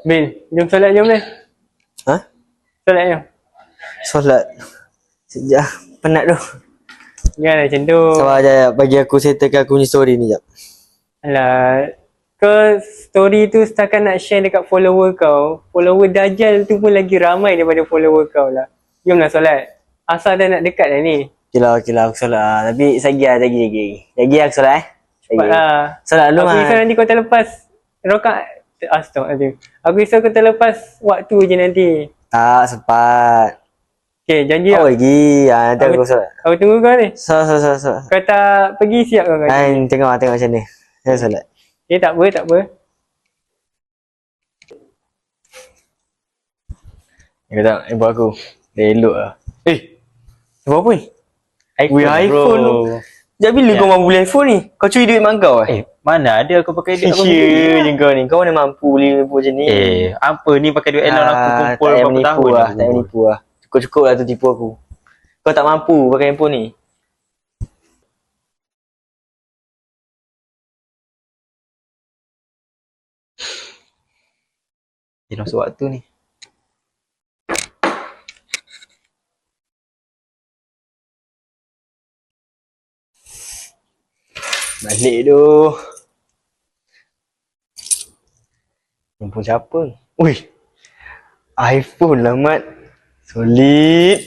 Bil, jom solat jom ni. Ha? Solat jom. Solat. Sekejap. Penat tu. Janganlah macam tu. Sabar jap. Bagi aku settlekan aku ni story ni jap. Alah, kau story tu setakat nak share dekat follower kau. Follower Dajjal tu pun lagi ramai daripada follower kau lah. Jomlah solat. Asal dah nak dekat dah ni. Okey lah aku solat lah. Tapi lagi Lagi aku solat eh. Cepat lah. Solat dulu Aku risau mah. nanti kau terlepas rokaat. Astaghfirullah. Aku risau kau terlepas waktu je nanti. Tak sempat. Okay, janji Oh tak? lagi. Nanti aku solat. Aku tunggu kau ni. Solat. Kau tak pergi siap kau. Tengok macam ni. Saya solat. Eh tak apa. Kau tak ibu aku. Dia elok lah. Sebab apa ni? iPhone, iPhone bro. tu. Sekejap bila kau mampu beli iPhone ni? Kau curi duit mak kau Mana ada aku pakai duit aku Ya je kau ni. Kau mana mampu beli iPhone macam ni? apa ni pakai duit Elon aku kumpul tak payah berapa menipu tahun lah. aku. Tak payah menipu lah. Cukup-cukup lah tu tipu aku. Kau tak mampu pakai handphone ni. Dia masuk waktu ni. Balik tu. Handphone siapa? Wih. iPhone lah Mat. Solid.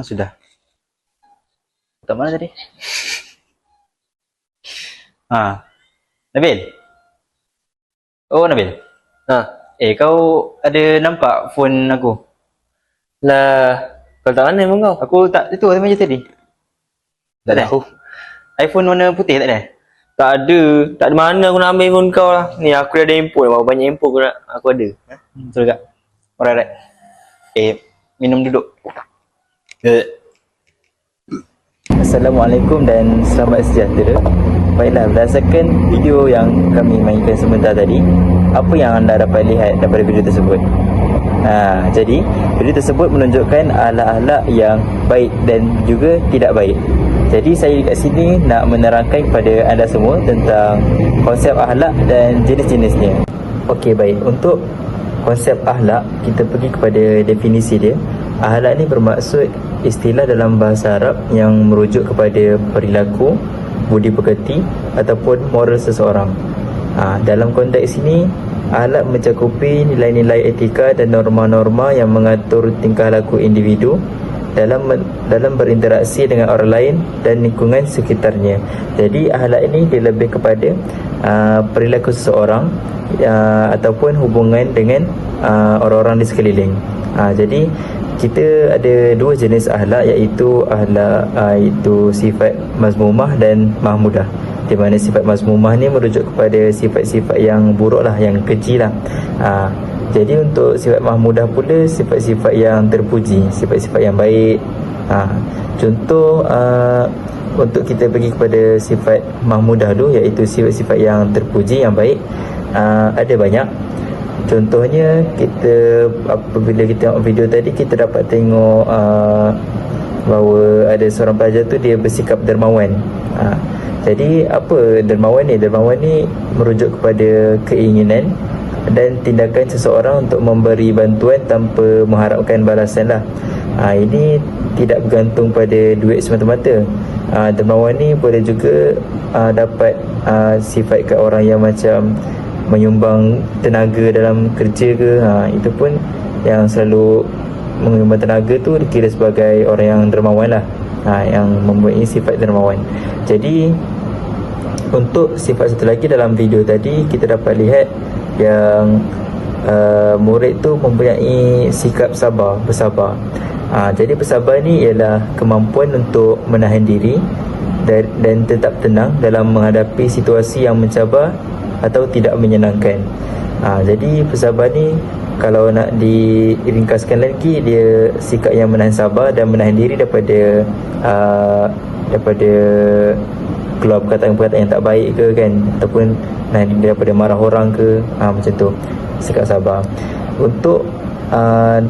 Sudah. Tak mana tadi? Nabil. Oh Nabil. Kau ada nampak phone aku? Lah. Kau tak mana emang kau? Aku tak, itu meja tadi. Tak ada. iPhone warna putih tak ada? Tak ada. Tak ada mana aku nak ambil handphone kau lah. Ni aku dah ada handphone. Berapa banyak handphone aku ada. Betul tak? Alright. Minum duduk. Assalamualaikum dan selamat sejahtera. Baiklah, berdasarkan video yang kami mainkan sebentar tadi, apa yang anda dapat lihat daripada video tersebut? Jadi video tersebut menunjukkan akhlak-akhlak yang baik dan juga tidak baik. Jadi saya kat sini nak menerangkan kepada anda semua tentang konsep akhlak dan jenis-jenisnya. Okey, baik. Untuk konsep akhlak, kita pergi kepada definisi dia. Akhlak ni bermaksud istilah dalam bahasa Arab yang merujuk kepada perilaku, budi pekerti ataupun moral seseorang. Dalam konteks ini, akhlak mencakupi nilai-nilai etika dan norma-norma yang mengatur tingkah laku individu dalam berinteraksi dengan orang lain dan lingkungan sekitarnya. Jadi akhlak ini dia lebih kepada perilaku seseorang ataupun hubungan dengan orang-orang di sekeliling. Jadi kita ada dua jenis akhlak, iaitu akhlak iaitu sifat mazmumah dan mahmudah. Di mana sifat mazmumah ni merujuk kepada sifat-sifat yang buruk lah, yang keji lah. Jadi untuk sifat mahmudah pula sifat-sifat yang terpuji, sifat-sifat yang baik. Contoh untuk kita pergi kepada sifat mahmudah dulu, iaitu sifat-sifat yang terpuji, yang baik, ada banyak. Contohnya kita apabila kita tengok video tadi, kita dapat tengok bahawa ada seorang pelajar tu dia bersikap dermawan. Jadi apa dermawan ni? Dermawan ni merujuk kepada keinginan dan tindakan seseorang untuk memberi bantuan tanpa mengharapkan balasan lah. Ini tidak bergantung pada duit semata-mata. Dermawan ni boleh juga dapat sifat kat orang yang macam menyumbang tenaga dalam kerja ke. Itu pun yang selalu menyumbang tenaga tu dikira sebagai orang yang dermawan lah, yang mempunyai sifat dermawan. Jadi untuk sifat satu lagi dalam video tadi, kita dapat lihat yang murid tu mempunyai sikap bersabar. Jadi bersabar ni ialah kemampuan untuk menahan diri dan tetap tenang dalam menghadapi situasi yang mencabar atau tidak menyenangkan. Jadi bersabar ni kalau nak diringkaskan lagi, dia sikap yang menahan sabar dan menahan diri daripada keluar perkataan-perkataan yang tak baik ke kan, ataupun nahan diri daripada marah orang ke, macam tu, sikap sabar. Untuk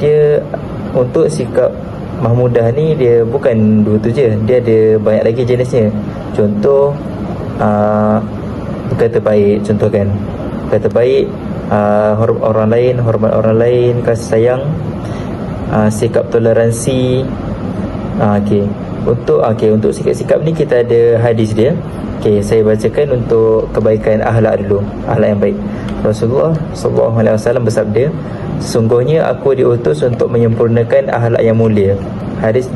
dia untuk sikap mahmudah ni dia bukan dua tu je, dia ada banyak lagi jenisnya. Contoh berkata baik, contohkan berkata baik, hormat orang lain, kasih sayang, sikap toleransi. Untuk sikap-sikap ni kita ada hadis dia. Saya bacakan untuk kebaikan akhlak dulu, akhlak yang baik. Rasulullah sallallahu alaihi wasallam bersabda, sesungguhnya aku diutus untuk menyempurnakan akhlak yang mulia. Hadis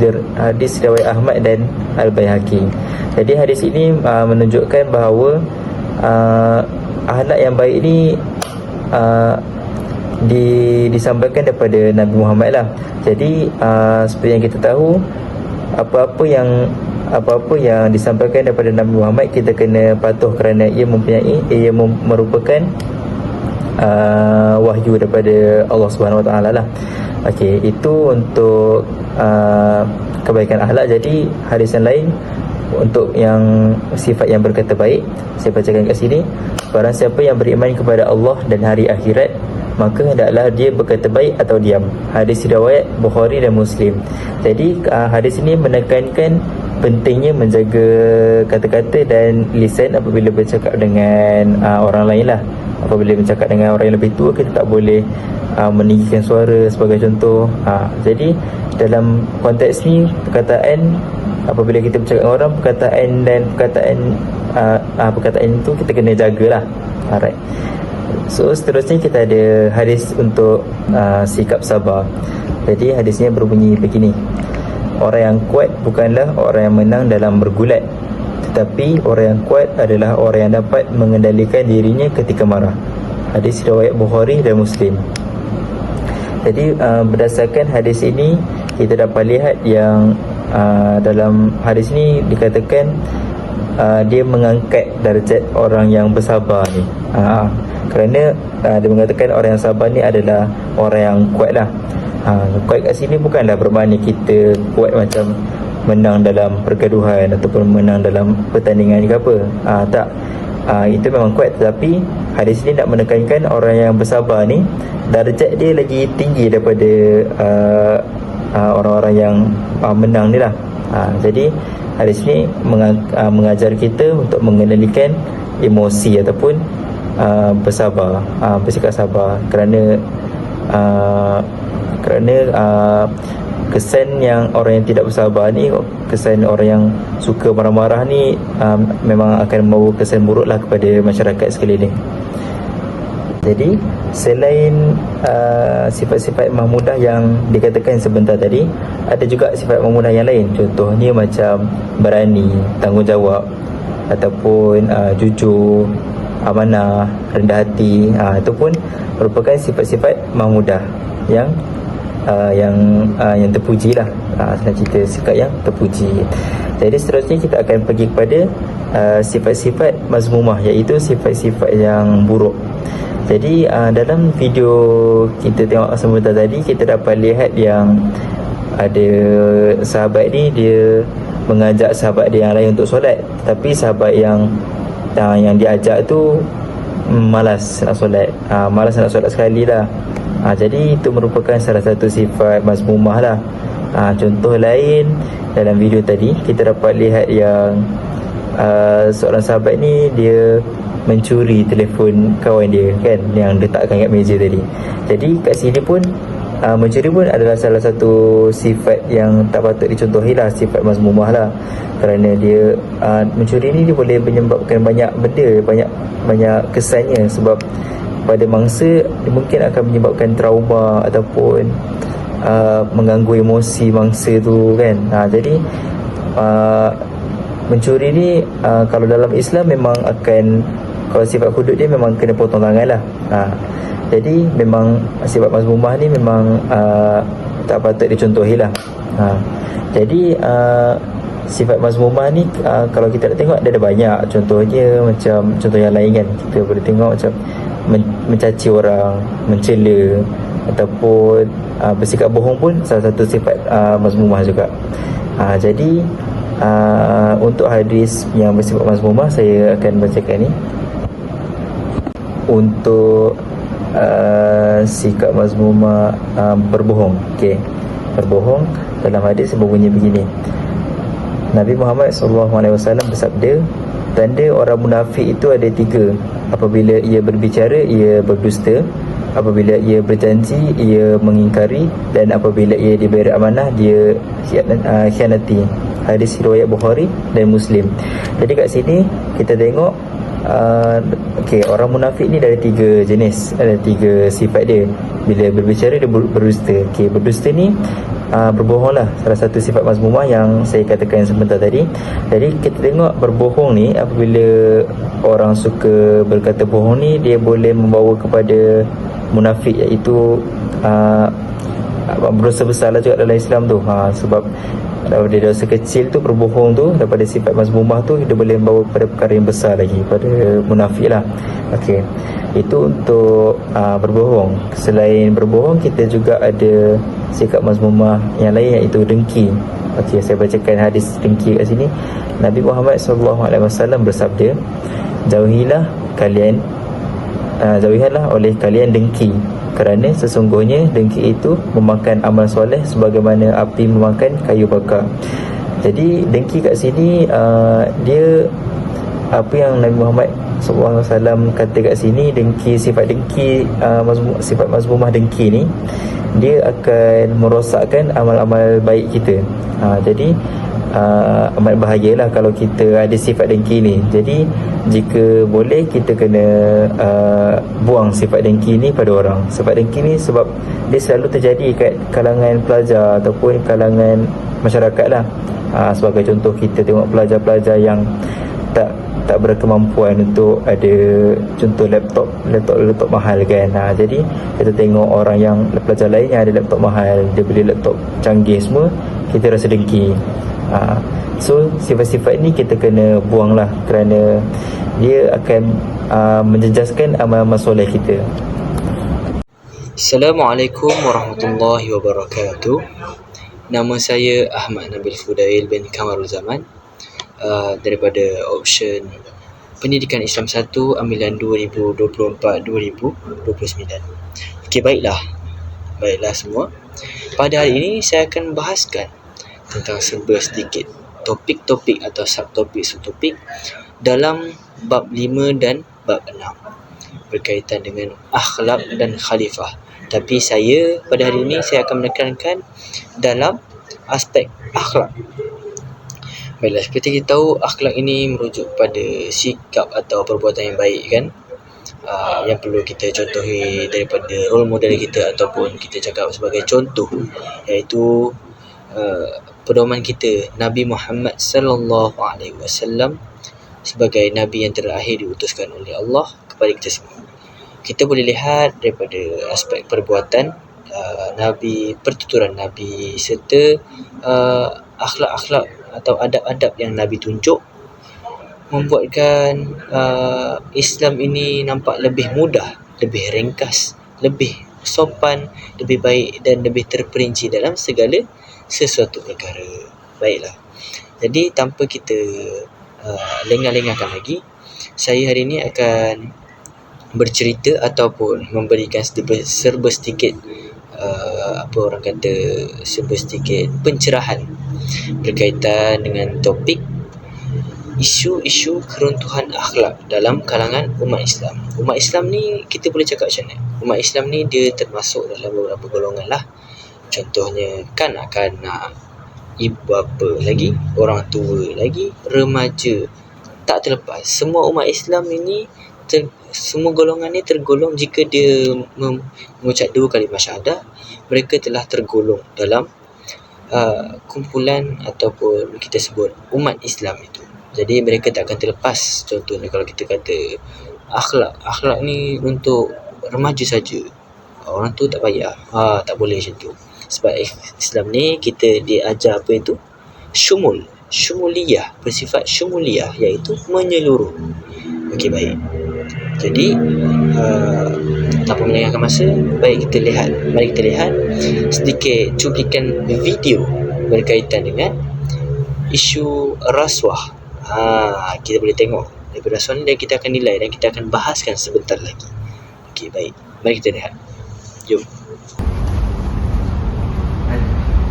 riwayat Ahmad dan Al-Baihaqi. Jadi hadis ini menunjukkan bahawa akhlak yang baik ni disampaikan daripada Nabi Muhammad lah. Jadi seperti yang kita tahu, apa-apa yang disampaikan daripada Nabi Muhammad kita kena patuh kerana ia merupakan wahyu daripada Allah Subhanahu Wa Taala lah. Itu untuk kebaikan akhlak. Jadi hadis yang lain untuk yang sifat yang berkata baik, saya bacakan kat sini. Barang siapa yang beriman kepada Allah dan hari akhirat, maka hendaklah dia berkata baik atau diam. Hadis riwayat Bukhari dan Muslim. Jadi hadis ini menekankan pentingnya menjaga kata-kata dan lisan apabila bercakap dengan orang lain lah. Apabila bercakap dengan orang yang lebih tua, kita tak boleh meninggikan suara sebagai contoh. Jadi dalam konteks ni, perkataan apabila kita bercakap dengan orang, perkataan itu kita kena jagalah. Alright. So seterusnya kita ada hadis untuk sikap sabar. Jadi hadisnya berbunyi begini: orang yang kuat bukanlah orang yang menang dalam bergulat, tetapi orang yang kuat adalah orang yang dapat mengendalikan dirinya ketika marah. Hadis riwayat Bukhari dan Muslim. Jadi berdasarkan hadis ini, kita dapat lihat yang dalam hadis ini dikatakan dia mengangkat darjat orang yang bersabar ni. Kerana dia mengatakan orang yang sabar ni adalah orang yang kuat lah. Kuat kat sini bukanlah bermakna kita kuat macam menang dalam pergaduhan ataupun menang dalam pertandingan ke apa. Tak. Itu memang kuat, tetapi hadis ni nak menekankan orang yang bersabar ni darjat dia lagi tinggi daripada orang-orang yang menang ni lah. Jadi hadis ni mengajar kita untuk mengendalikan emosi ataupun bersabar, bersikap sabar, kerana kesan yang orang yang tidak bersabar ni, kesan orang yang suka marah-marah ni memang akan membawa kesan buruk lah kepada masyarakat sekeliling. Jadi selain sifat-sifat mahmudah yang dikatakan sebentar tadi, ada juga sifat mahmudah yang lain. Contohnya macam berani, tanggungjawab, ataupun jujur, amanah, rendah hati. Itu pun merupakan sifat-sifat mahmudah yang terpuji lah. Senang cerita, sikap yang terpuji. Jadi seterusnya kita akan pergi kepada sifat-sifat mazmumah, iaitu sifat-sifat yang buruk. Jadi dalam video kita tengok sebentar tadi, kita dapat lihat yang ada sahabat ni, dia mengajak sahabat dia yang lain untuk solat, tapi sahabat yang diajak tu malas nak solat, sekali lah. Jadi itu merupakan salah satu sifat mazmumah lah. Contoh lain dalam video tadi, kita dapat lihat yang seorang sahabat ni dia mencuri telefon kawan dia kan, yang letakkan kat meja tadi. Jadi kat sini pun mencuri pun adalah salah satu sifat yang tak patut dicontohi lah, sifat mazmumah lah. Kerana dia mencuri ni dia boleh menyebabkan banyak benda, banyak kesannya. Sebab pada mangsa dia mungkin akan menyebabkan trauma ataupun mengganggu emosi mangsa tu kan. Jadi mencuri ni kalau dalam Islam memang akan, kalau sifat hudud dia memang kena potong tangan lah. Jadi memang sifat mazmumah ni memang tak patut dicontohi lah. Jadi sifat mazmumah ni kalau kita nak tengok, dia ada banyak. Contohnya macam contoh yang lain kan, kita boleh tengok macam mencaci orang, mencela, ataupun bersikap bohong pun salah satu sifat mazmumah juga. Jadi untuk hadis yang bersifat mazmumah, saya akan bacakan ni. Untuk sikap mazmumah berbohong. berbohong. Dalam hadis berbunyi begini, Nabi Muhammad SAW bersabda, tanda orang munafik itu ada 3. Apabila ia berbicara, ia berdusta. Apabila ia berjanji, ia mengingkari. Dan apabila ia diberi amanah, dia khianati. Hadis riwayat Bukhari dan Muslim. Jadi kat sini kita tengok orang munafik ni ada 3 jenis, ada 3 sifat dia. Bila berbicara dia berdusta. Berdusta ni berbohong lah, salah satu sifat mazmumah yang saya katakan sebentar tadi. Jadi kita tengok berbohong ni, apabila orang suka berkata bohong ni, dia boleh membawa kepada munafik, iaitu berdosa besar lah juga dalam Islam tu. Sebab daripada dosa kecil tu, berbohong tu, daripada sifat mazmumah tu, dia boleh membawa kepada perkara yang besar lagi, pada munafik lah. Okey, itu untuk berbohong. Selain berbohong, kita juga ada sikap mazmumah yang lain, iaitu dengki. Okey, saya bacakan hadis dengki kat sini. Nabi Muhammad SAW bersabda, jauhilah oleh kalian dengki, kerana sesungguhnya dengki itu memakan amal soleh sebagaimana api memakan kayu bakar. Jadi dengki kat sini dia, apa yang Nabi Muhammad SAW kata kat sini, dengki, sifat dengki, sifat mazmumah dengki ni, dia akan merosakkan amal-amal baik kita. Jadi amat bahayalah kalau kita ada sifat dengki ni. Jadi jika boleh, kita kena buang sifat dengki ni pada orang. Sifat dengki ni sebab dia selalu terjadi kat kalangan pelajar ataupun kalangan masyarakat lah. Sebagai contoh, kita tengok pelajar-pelajar yang tak berkemampuan untuk ada contoh laptop mahal kan. Jadi kita tengok orang yang pelajar lain yang ada laptop mahal, dia beli laptop canggih semua, kita rasa dengki. So sifat-sifat ni kita kena buang lah, kerana dia akan menjejaskan amal-amal soleh kita. Assalamualaikum warahmatullahi wabarakatuh. Nama saya Ahmad Nabil Fudail bin Kamarul Zaman, daripada option Pendidikan Islam 1 ambilan 2024-2029. Okey, baiklah semua. Pada hari ini saya akan bahaskan tentang sedikit topik-topik atau subtopik dalam bab 5 dan bab 6 berkaitan dengan akhlak dan khalifah. Tapi saya pada hari ini saya akan menekankan dalam aspek akhlak. Baiklah, seperti kita tahu, akhlak ini merujuk pada sikap atau perbuatan yang baik kan, yang perlu kita contohi daripada role model kita, ataupun kita cakap sebagai contoh, iaitu pedoman kita Nabi Muhammad sallallahu alaihi wasallam sebagai nabi yang terakhir diutuskan oleh Allah kepada kita semua. Kita boleh lihat daripada aspek perbuatan Nabi, pertuturan Nabi, serta akhlak-akhlak atau adab-adab yang Nabi tunjuk, membuatkan Islam ini nampak lebih mudah, lebih ringkas, lebih sopan, lebih baik dan lebih terperinci dalam segala sesuatu perkara. Baiklah, jadi tanpa kita lengah-lengahkan lagi, saya hari ini akan bercerita ataupun memberikan serba sedikit pencerahan berkaitan dengan topik isu-isu keruntuhan akhlak dalam kalangan umat Islam. Umat Islam ni kita boleh cakap macam mana? Umat Islam ni dia termasuk dalam beberapa golongan lah. Contohnya kanak-kanak, ibu bapa lagi, orang tua lagi, remaja, tak terlepas. Semua umat Islam ini, semua golongan ni tergolong, jika dia mengucap 2 kalimah syahadah, mereka telah tergolong dalam kumpulan ataupun kita sebut umat Islam itu. Jadi mereka tak akan terlepas. Contohnya kalau kita kata akhlak ni untuk remaja saja, orang tu tak payah, tak boleh macam tu. Sebab Islam ni kita diajar apa itu? Syumuliyah, bersifat syumuliyah, iaitu menyeluruh. Okey, baik. Jadi tanpa melengahkan masa, mari kita lihat sedikit cuplikan video berkaitan dengan isu rasuah. Kita boleh tengok daripada rasuah ni, dan kita akan nilai dan kita akan bahaskan sebentar lagi. Okey, baik, mari kita lihat. Jom.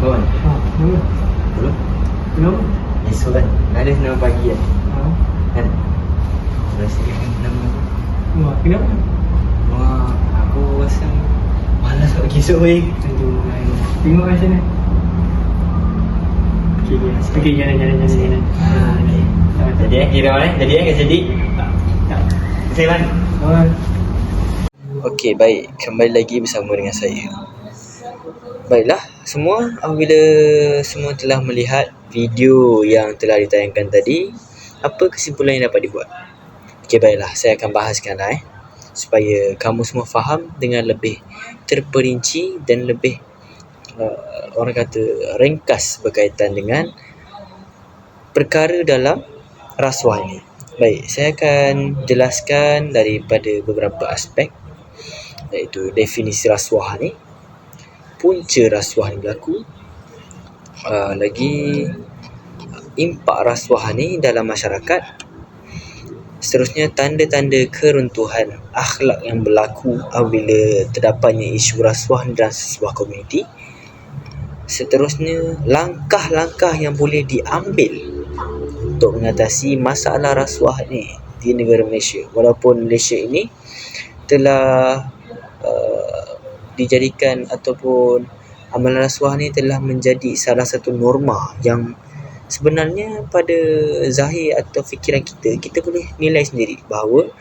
Kawan. Kenapa? Belum. Kenapa? Esok kan. Ada nama pagi kan. Kan. Rasa nama. Wah, kenapa? Wah, aku rasa malas nak pergi esok weh. Aduh, tengok kat sana. Okey, jalan. Jadi kira mana? Jadi kat jadi. Tak. Betul kan? Okey, baik. Kembali lagi bersama dengan saya. Baiklah, semua apabila semua telah melihat video yang telah ditayangkan tadi, apa kesimpulan yang dapat dibuat? Okey, baiklah. Saya akan bahaskanlah supaya kamu semua faham dengan lebih terperinci dan lebih orang kata ringkas berkaitan dengan perkara dalam rasuah ini. Baik, saya akan jelaskan daripada beberapa aspek, iaitu definisi rasuah ni, punca rasuah ni berlaku, lagi impak rasuah ni dalam masyarakat, seterusnya tanda-tanda keruntuhan akhlak yang berlaku apabila terdapatnya isu rasuah dalam sebuah komuniti, seterusnya langkah-langkah yang boleh diambil untuk mengatasi masalah rasuah ni di negara Malaysia. Walaupun Malaysia ini telah dijadikan ataupun amalan rasuah ni telah menjadi salah satu norma yang sebenarnya pada zahir atau fikiran kita boleh nilai sendiri bahawa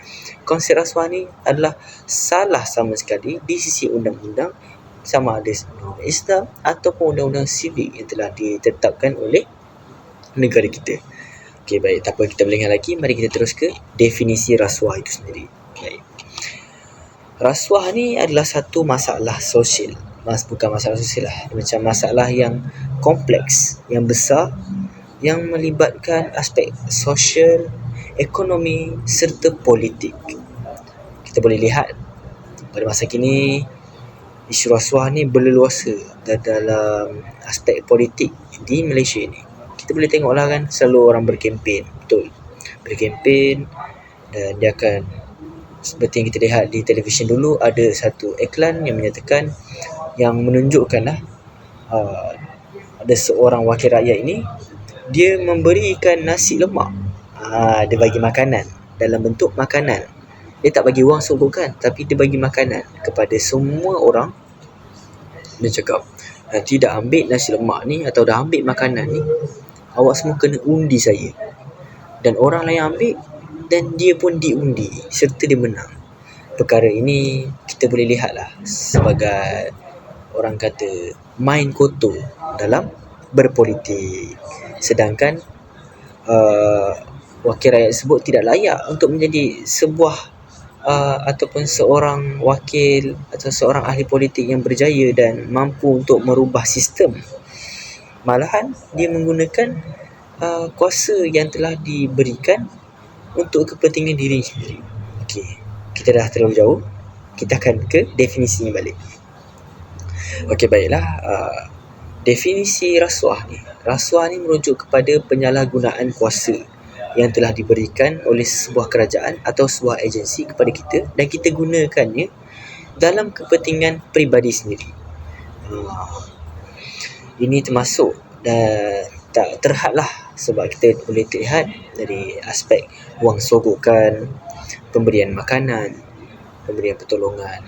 konsep rasuah ni adalah salah sama sekali di sisi undang-undang, sama ada undang-undang Islam ataupun undang-undang sivil yang telah ditetapkan oleh negara kita. Okey, baik, tak apa kita berlengah lagi, mari kita terus ke definisi rasuah itu sendiri. Baik. Rasuah ni adalah satu masalah sosial. Bukan masalah sosial lah, macam masalah yang kompleks, yang besar, yang melibatkan aspek sosial, ekonomi serta politik. Kita boleh lihat pada masa kini isu rasuah ni berleluasa dalam aspek politik di Malaysia ni. Kita boleh tengoklah kan, selalu orang berkempen, betul, berkempen, dan dia akan, seperti yang kita lihat di televisyen dulu, ada satu iklan yang menyatakan, yang menunjukkanlah ada seorang wakil rakyat ini, dia memberikan nasi lemak, dia bagi makanan dalam bentuk makanan. Dia tak bagi wang sogokan, tapi dia bagi makanan kepada semua orang. Dia cakap, nanti dah ambil nasi lemak ni atau dah ambil makanan ni, awak semua kena undi saya. Dan orang lain ambil, dan dia pun diundi serta dia menang. Perkara ini kita boleh lihatlah sebagai, orang kata, main kotor dalam berpolitik. Sedangkan wakil rakyat tersebut tidak layak untuk menjadi sebuah ataupun seorang wakil atau seorang ahli politik yang berjaya dan mampu untuk merubah sistem. Malahan dia menggunakan kuasa yang telah diberikan untuk kepentingan diri sendiri. Okey, kita dah terlalu jauh. Kita akan ke definisinya balik. Okey, baiklah. Definisi rasuah ni. Rasuah ni merujuk kepada penyalahgunaan kuasa yang telah diberikan oleh sebuah kerajaan atau sebuah agensi kepada kita, dan kita gunakannya dalam kepentingan peribadi sendiri. Ini termasuk dan tak terhadlah, sebab kita boleh lihat dari aspek wang sogokan, pemberian makanan, pemberian pertolongan.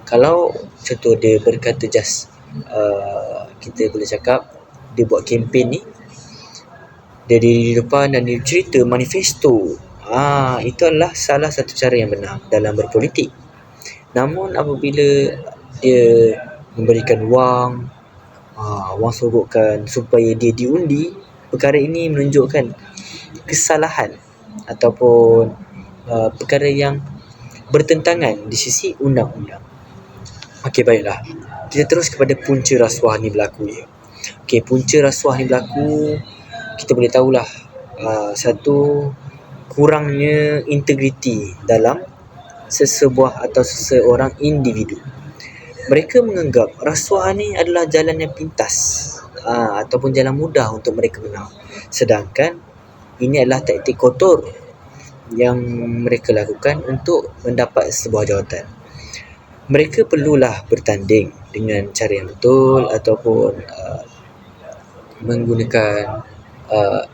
Kalau contoh dia berkata kita boleh cakap dia buat kempen ni, dia diri di depan dan dia cerita manifesto. Itu adalah salah satu cara yang benar dalam berpolitik. Namun apabila dia memberikan wang sogokan supaya dia diundi, perkara ini menunjukkan kesalahan ataupun perkara yang bertentangan di sisi undang-undang. Okey, baiklah. Kita terus kepada punca rasuah ni berlaku ya. Okey, punca rasuah ni berlaku, kita boleh tahulah satu, kurangnya integriti dalam sesebuah atau seseorang individu. Mereka menganggap rasuah ni adalah jalan yang pintas ataupun jalan mudah untuk mereka menang. Sedangkan ini adalah taktik kotor yang mereka lakukan untuk mendapat sebuah jawatan. Mereka perlulah bertanding dengan cara yang betul ataupun menggunakan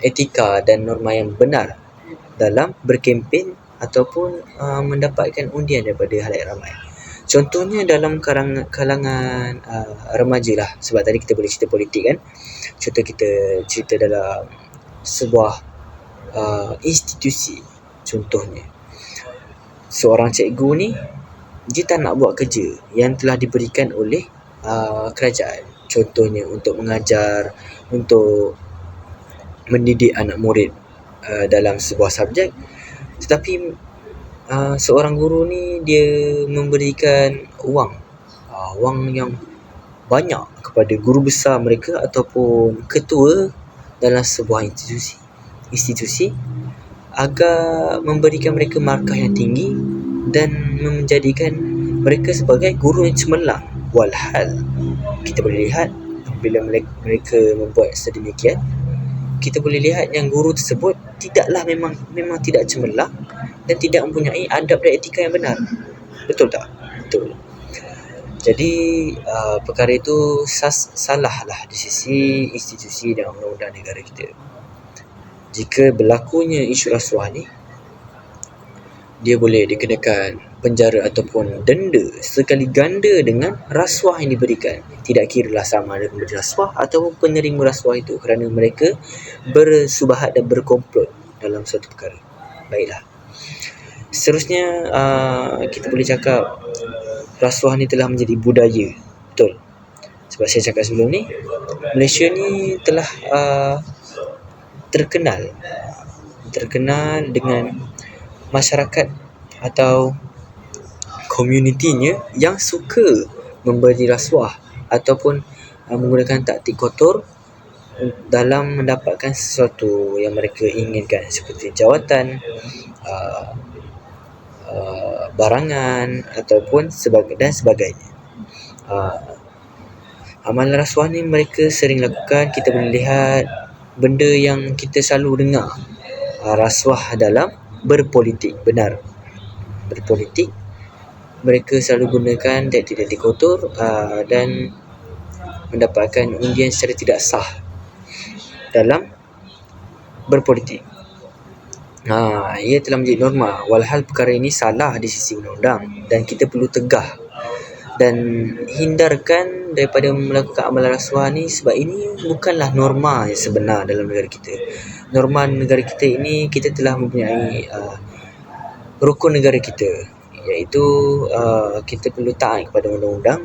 etika dan norma yang benar dalam berkempen ataupun mendapatkan undian daripada halayak ramai. Contohnya dalam kalangan remaja lah, sebab tadi kita boleh cerita politik kan. Contoh kita cerita dalam sebuah institusi. Contohnya seorang cikgu ni dia tak nak buat kerja yang telah diberikan oleh kerajaan. Contohnya untuk mengajar, untuk mendidik anak murid dalam sebuah subjek. Tetapi seorang guru ni dia memberikan wang yang banyak kepada guru besar mereka ataupun ketua dalam sebuah institusi agar memberikan mereka markah yang tinggi dan menjadikan mereka sebagai guru yang cemerlang. Walhal kita boleh lihat bila mereka membuat sedemikian, kita boleh lihat yang guru tersebut memang tidak cemerlang dan tidak mempunyai adab dan etika yang benar. Betul tak? Betul. Jadi perkara itu salah lah di sisi institusi dan undang-undang negara kita. Jika berlakunya isu rasuah ni, dia boleh dikenakan penjara ataupun denda sekali ganda dengan rasuah yang diberikan. Tidak kiralah sama ada pemberi rasuah ataupun penerima rasuah itu, kerana mereka bersubahat dan berkomplot dalam suatu perkara. Baiklah. Seterusnya kita boleh cakap rasuah ni telah menjadi budaya. Betul. Sebab saya cakap sebelum ni, Malaysia ni telah terkenal dengan masyarakat atau komunitinya yang suka memberi rasuah ataupun menggunakan taktik kotor dalam mendapatkan sesuatu yang mereka inginkan, seperti jawatan, barangan ataupun sebagainya. Amalan rasuah ni mereka sering lakukan. Kita boleh lihat benda yang kita selalu dengar, rasuah dalam berpolitik. Benar, berpolitik mereka selalu gunakan taktik-taktik kotor dan mendapatkan undian secara tidak sah dalam berpolitik. Ia telah menjadi norma, walhal perkara ini salah di sisi undang-undang dan kita perlu tegah dan hindarkan daripada melakukan amalan rasuah ni, sebab ini bukanlah norma yang sebenar dalam negara kita. Norma negara kita ini, kita telah mempunyai rukun negara kita, iaitu kita perlu taat kepada undang-undang,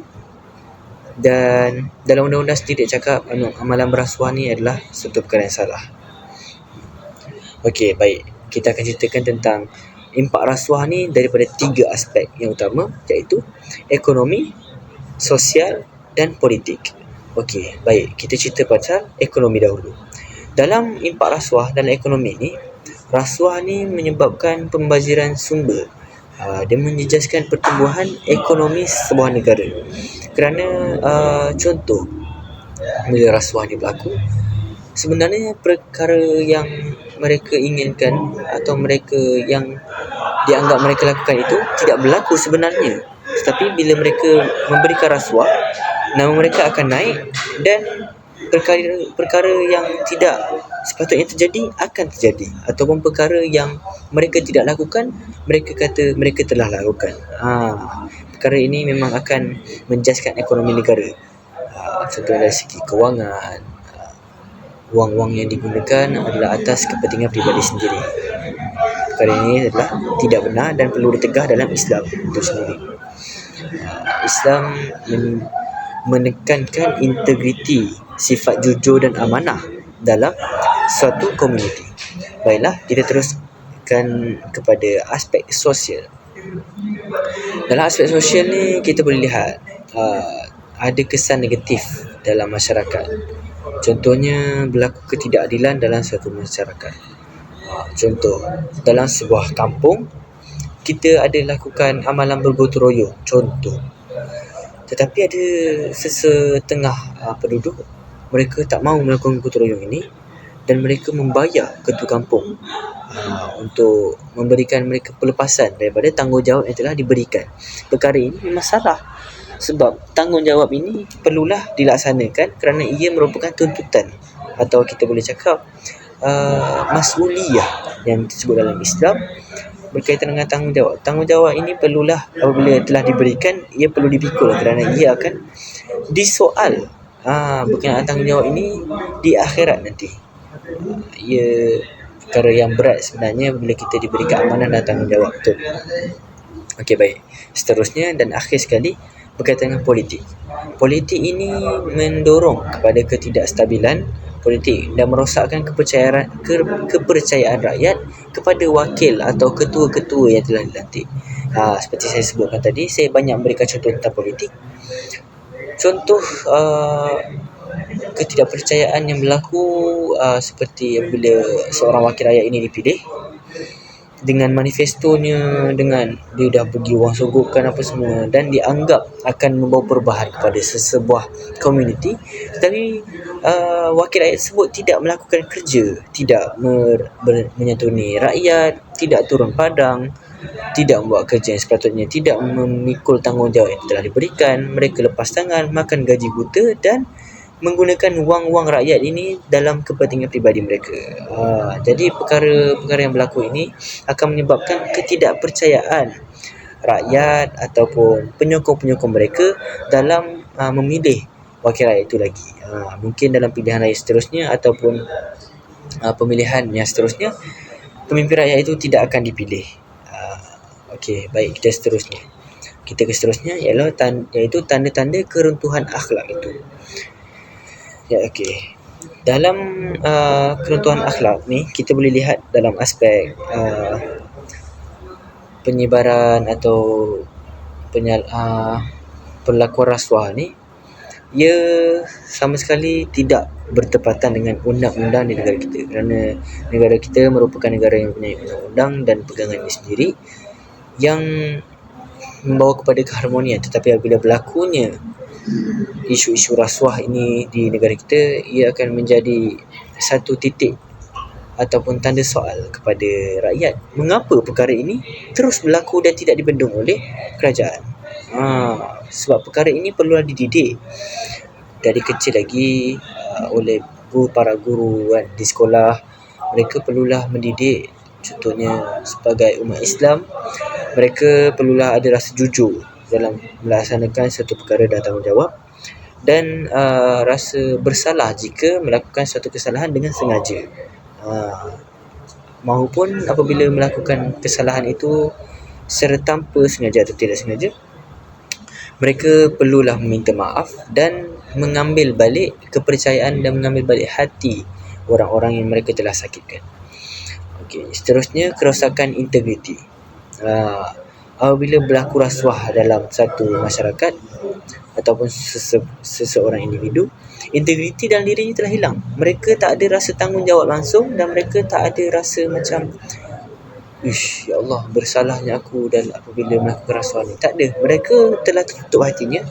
dan dalam undang-undang sendiri dia cakap amalan berasuah ni adalah suatu perkara yang salah. Okey, baik. Kita akan ceritakan tentang impak rasuah ni daripada 3 aspek yang utama, iaitu ekonomi, sosial dan politik. Okey, baik. Kita cerita pasal ekonomi dahulu. Dalam impak rasuah dalam ekonomi ni, rasuah ni menyebabkan pembaziran sumber. Dia menjejaskan pertumbuhan ekonomi sebuah negara. Kerana contoh, bila rasuah ni berlaku, sebenarnya perkara yang mereka inginkan atau mereka yang dianggap mereka lakukan itu tidak berlaku sebenarnya. Tetapi bila mereka memberikan rasuah, nama mereka akan naik dan perkara yang tidak sepatutnya terjadi akan terjadi, ataupun perkara yang mereka tidak lakukan, mereka kata mereka telah lakukan. Perkara ini memang akan menjaskan ekonomi negara. Contoh dari segi kewangan, wang-wang yang digunakan adalah atas kepentingan peribadi sendiri. Perkara ini adalah tidak benar dan perlu ditegah dalam Islam itu sendiri. Islam menekankan integriti, sifat jujur dan amanah dalam suatu komuniti. Baiklah, kita teruskan kepada aspek sosial. Dalam aspek sosial ni, kita boleh lihat ada kesan negatif dalam masyarakat. Contohnya, berlaku ketidakadilan dalam suatu masyarakat. Contoh, dalam sebuah kampung, kita ada lakukan amalan bergotong royong. Contoh. Tetapi ada sesetengah penduduk, mereka tak mahu melakukan gotong royong ini dan mereka membayar ketua kampung untuk memberikan mereka pelepasan daripada tanggungjawab yang telah diberikan. Perkara ini memang salah. Sebab tanggungjawab ini perlulah dilaksanakan kerana ia merupakan tuntutan, atau kita boleh cakap mas'uliyah yang disebut dalam Islam berkaitan dengan tanggungjawab. Tanggungjawab ini perlulah apabila telah diberikan, ia perlu dipikul kerana ia akan disoal berkenaan tanggungjawab ini di akhirat nanti. Ia perkara yang berat sebenarnya bila kita diberikan amanah dan tanggungjawab tu. Okey, baik. Seterusnya dan akhir sekali berkaitan dengan politik. Politik ini mendorong kepada ketidakstabilan politik dan merosakkan kepercayaan rakyat kepada wakil atau ketua-ketua yang telah dilantik. Seperti saya sebutkan tadi, saya banyak memberikan contoh tentang politik. Contoh ketidakpercayaan yang berlaku seperti bila seorang wakil rakyat ini dipilih dengan manifestonya, dengan dia dah pergi wang sogokkan apa semua dan dianggap akan membawa perubahan kepada sesebuah komuniti, tetapi wakil rakyat tersebut tidak melakukan kerja, tidak menyantuni rakyat, tidak turun padang, tidak membuat kerja yang sepatutnya, tidak memikul tanggungjawab yang telah diberikan. Mereka lepas tangan, makan gaji buta dan menggunakan wang-wang rakyat ini dalam kepentingan pribadi mereka. Jadi perkara-perkara yang berlaku ini akan menyebabkan ketidakpercayaan rakyat ataupun penyokong-penyokong mereka dalam memilih wakil rakyat itu lagi. Mungkin dalam pilihan raya seterusnya ataupun pemilihan yang seterusnya, pemimpin rakyat itu tidak akan dipilih. Okey, baik, kita seterusnya. Kita ke seterusnya iaitu tanda-tanda keruntuhan akhlak itu. Ya, okey. Dalam keruntuhan akhlak ni, kita boleh lihat dalam aspek penyebaran atau perlakuan rasuah ni, ia sama sekali tidak bertepatan dengan undang-undang di negara kita, kerana negara kita merupakan negara yang mempunyai undang-undang dan pegangan ini sendiri yang membawa kepada keharmonian. Tetapi apabila berlakunya isu-isu rasuah ini di negara kita, ia akan menjadi satu titik ataupun tanda soal kepada rakyat. Mengapa perkara ini terus berlaku dan tidak dibendung oleh kerajaan? Sebab perkara ini perlulah dididik dari kecil lagi oleh para guru di sekolah. Mereka perlulah mendidik, contohnya sebagai umat Islam, mereka perlulah ada rasa jujur dalam melaksanakan satu perkara dan tanggungjawab, dan rasa bersalah jika melakukan suatu kesalahan dengan sengaja, maupun apabila melakukan kesalahan itu secara tanpa sengaja atau tidak sengaja, mereka perlulah meminta maaf dan mengambil balik kepercayaan dan mengambil balik hati orang-orang yang mereka telah sakitkan. Okey, seterusnya kerosakan integriti. Apabila berlaku rasuah dalam satu masyarakat ataupun seseorang individu, integriti dalam dirinya telah hilang. Mereka tak ada rasa tanggungjawab langsung dan mereka tak ada rasa macam, ya Allah, bersalahnya aku dan apabila melakukan rasuah ni. Tak ada. Mereka telah tertutup hatinya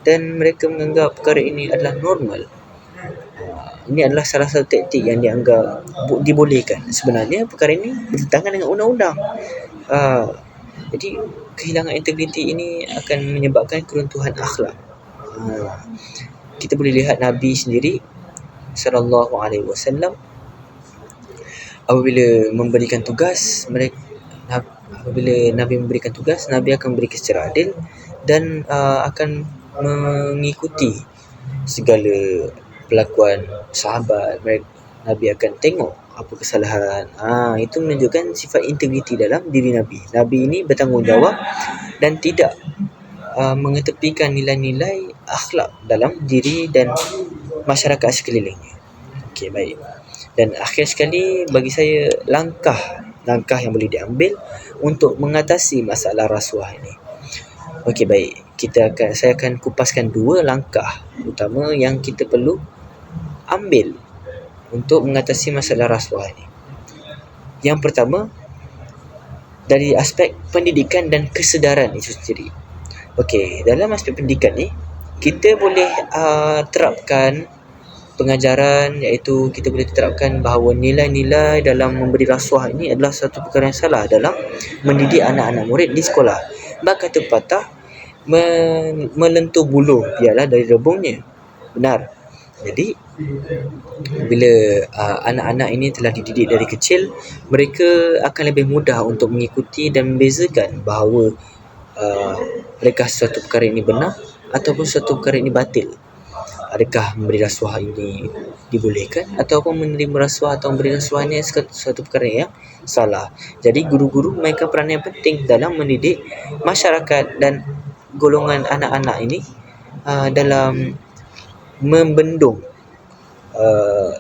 dan mereka menganggap perkara ini adalah normal. Ini adalah salah satu taktik yang dianggap dibolehkan. Sebenarnya perkara ini bertentangan dengan undang-undang. Jadi kehilangan integriti ini akan menyebabkan keruntuhan akhlak. Kita boleh lihat Nabi sendiri sallallahu alaihi wasallam apabila memberikan tugas, apabila Nabi memberikan tugas, Nabi akan memberikan secara adil dan akan mengikuti segala pelakuan sahabat. Nabi akan tengok apa kesalahan. Itu menunjukkan sifat integriti dalam diri Nabi. Nabi ini bertanggungjawab dan tidak mengetepikan nilai-nilai akhlak dalam diri dan masyarakat sekelilingnya. Okey, baik. Dan akhir sekali bagi saya, langkah yang boleh diambil untuk mengatasi masalah rasuah ini. Okey, baik. Saya akan kupaskan 2 langkah utama yang kita perlu ambil untuk mengatasi masalah rasuah ini. Yang pertama, dari aspek pendidikan dan kesedaran itu sendiri. Okey, dalam aspek pendidikan ni, kita boleh terapkan pengajaran, iaitu kita boleh terapkan bahawa nilai-nilai dalam memberi rasuah ini adalah satu perkara yang salah dalam mendidik anak-anak murid di sekolah. Bak kata pepatah, melentur bulu biarlah dari rebungnya. Benar. Jadi bila anak-anak ini telah dididik dari kecil, mereka akan lebih mudah untuk mengikuti dan membezakan bahawa adakah suatu perkara ini benar ataupun suatu perkara ini batil. Adakah memberi rasuah ini dibolehkan ataupun menerima rasuah atau memberi rasuah ini suatu perkara yang salah. Jadi guru-guru mainkan peranan yang penting dalam mendidik masyarakat dan golongan anak-anak ini dalam membendung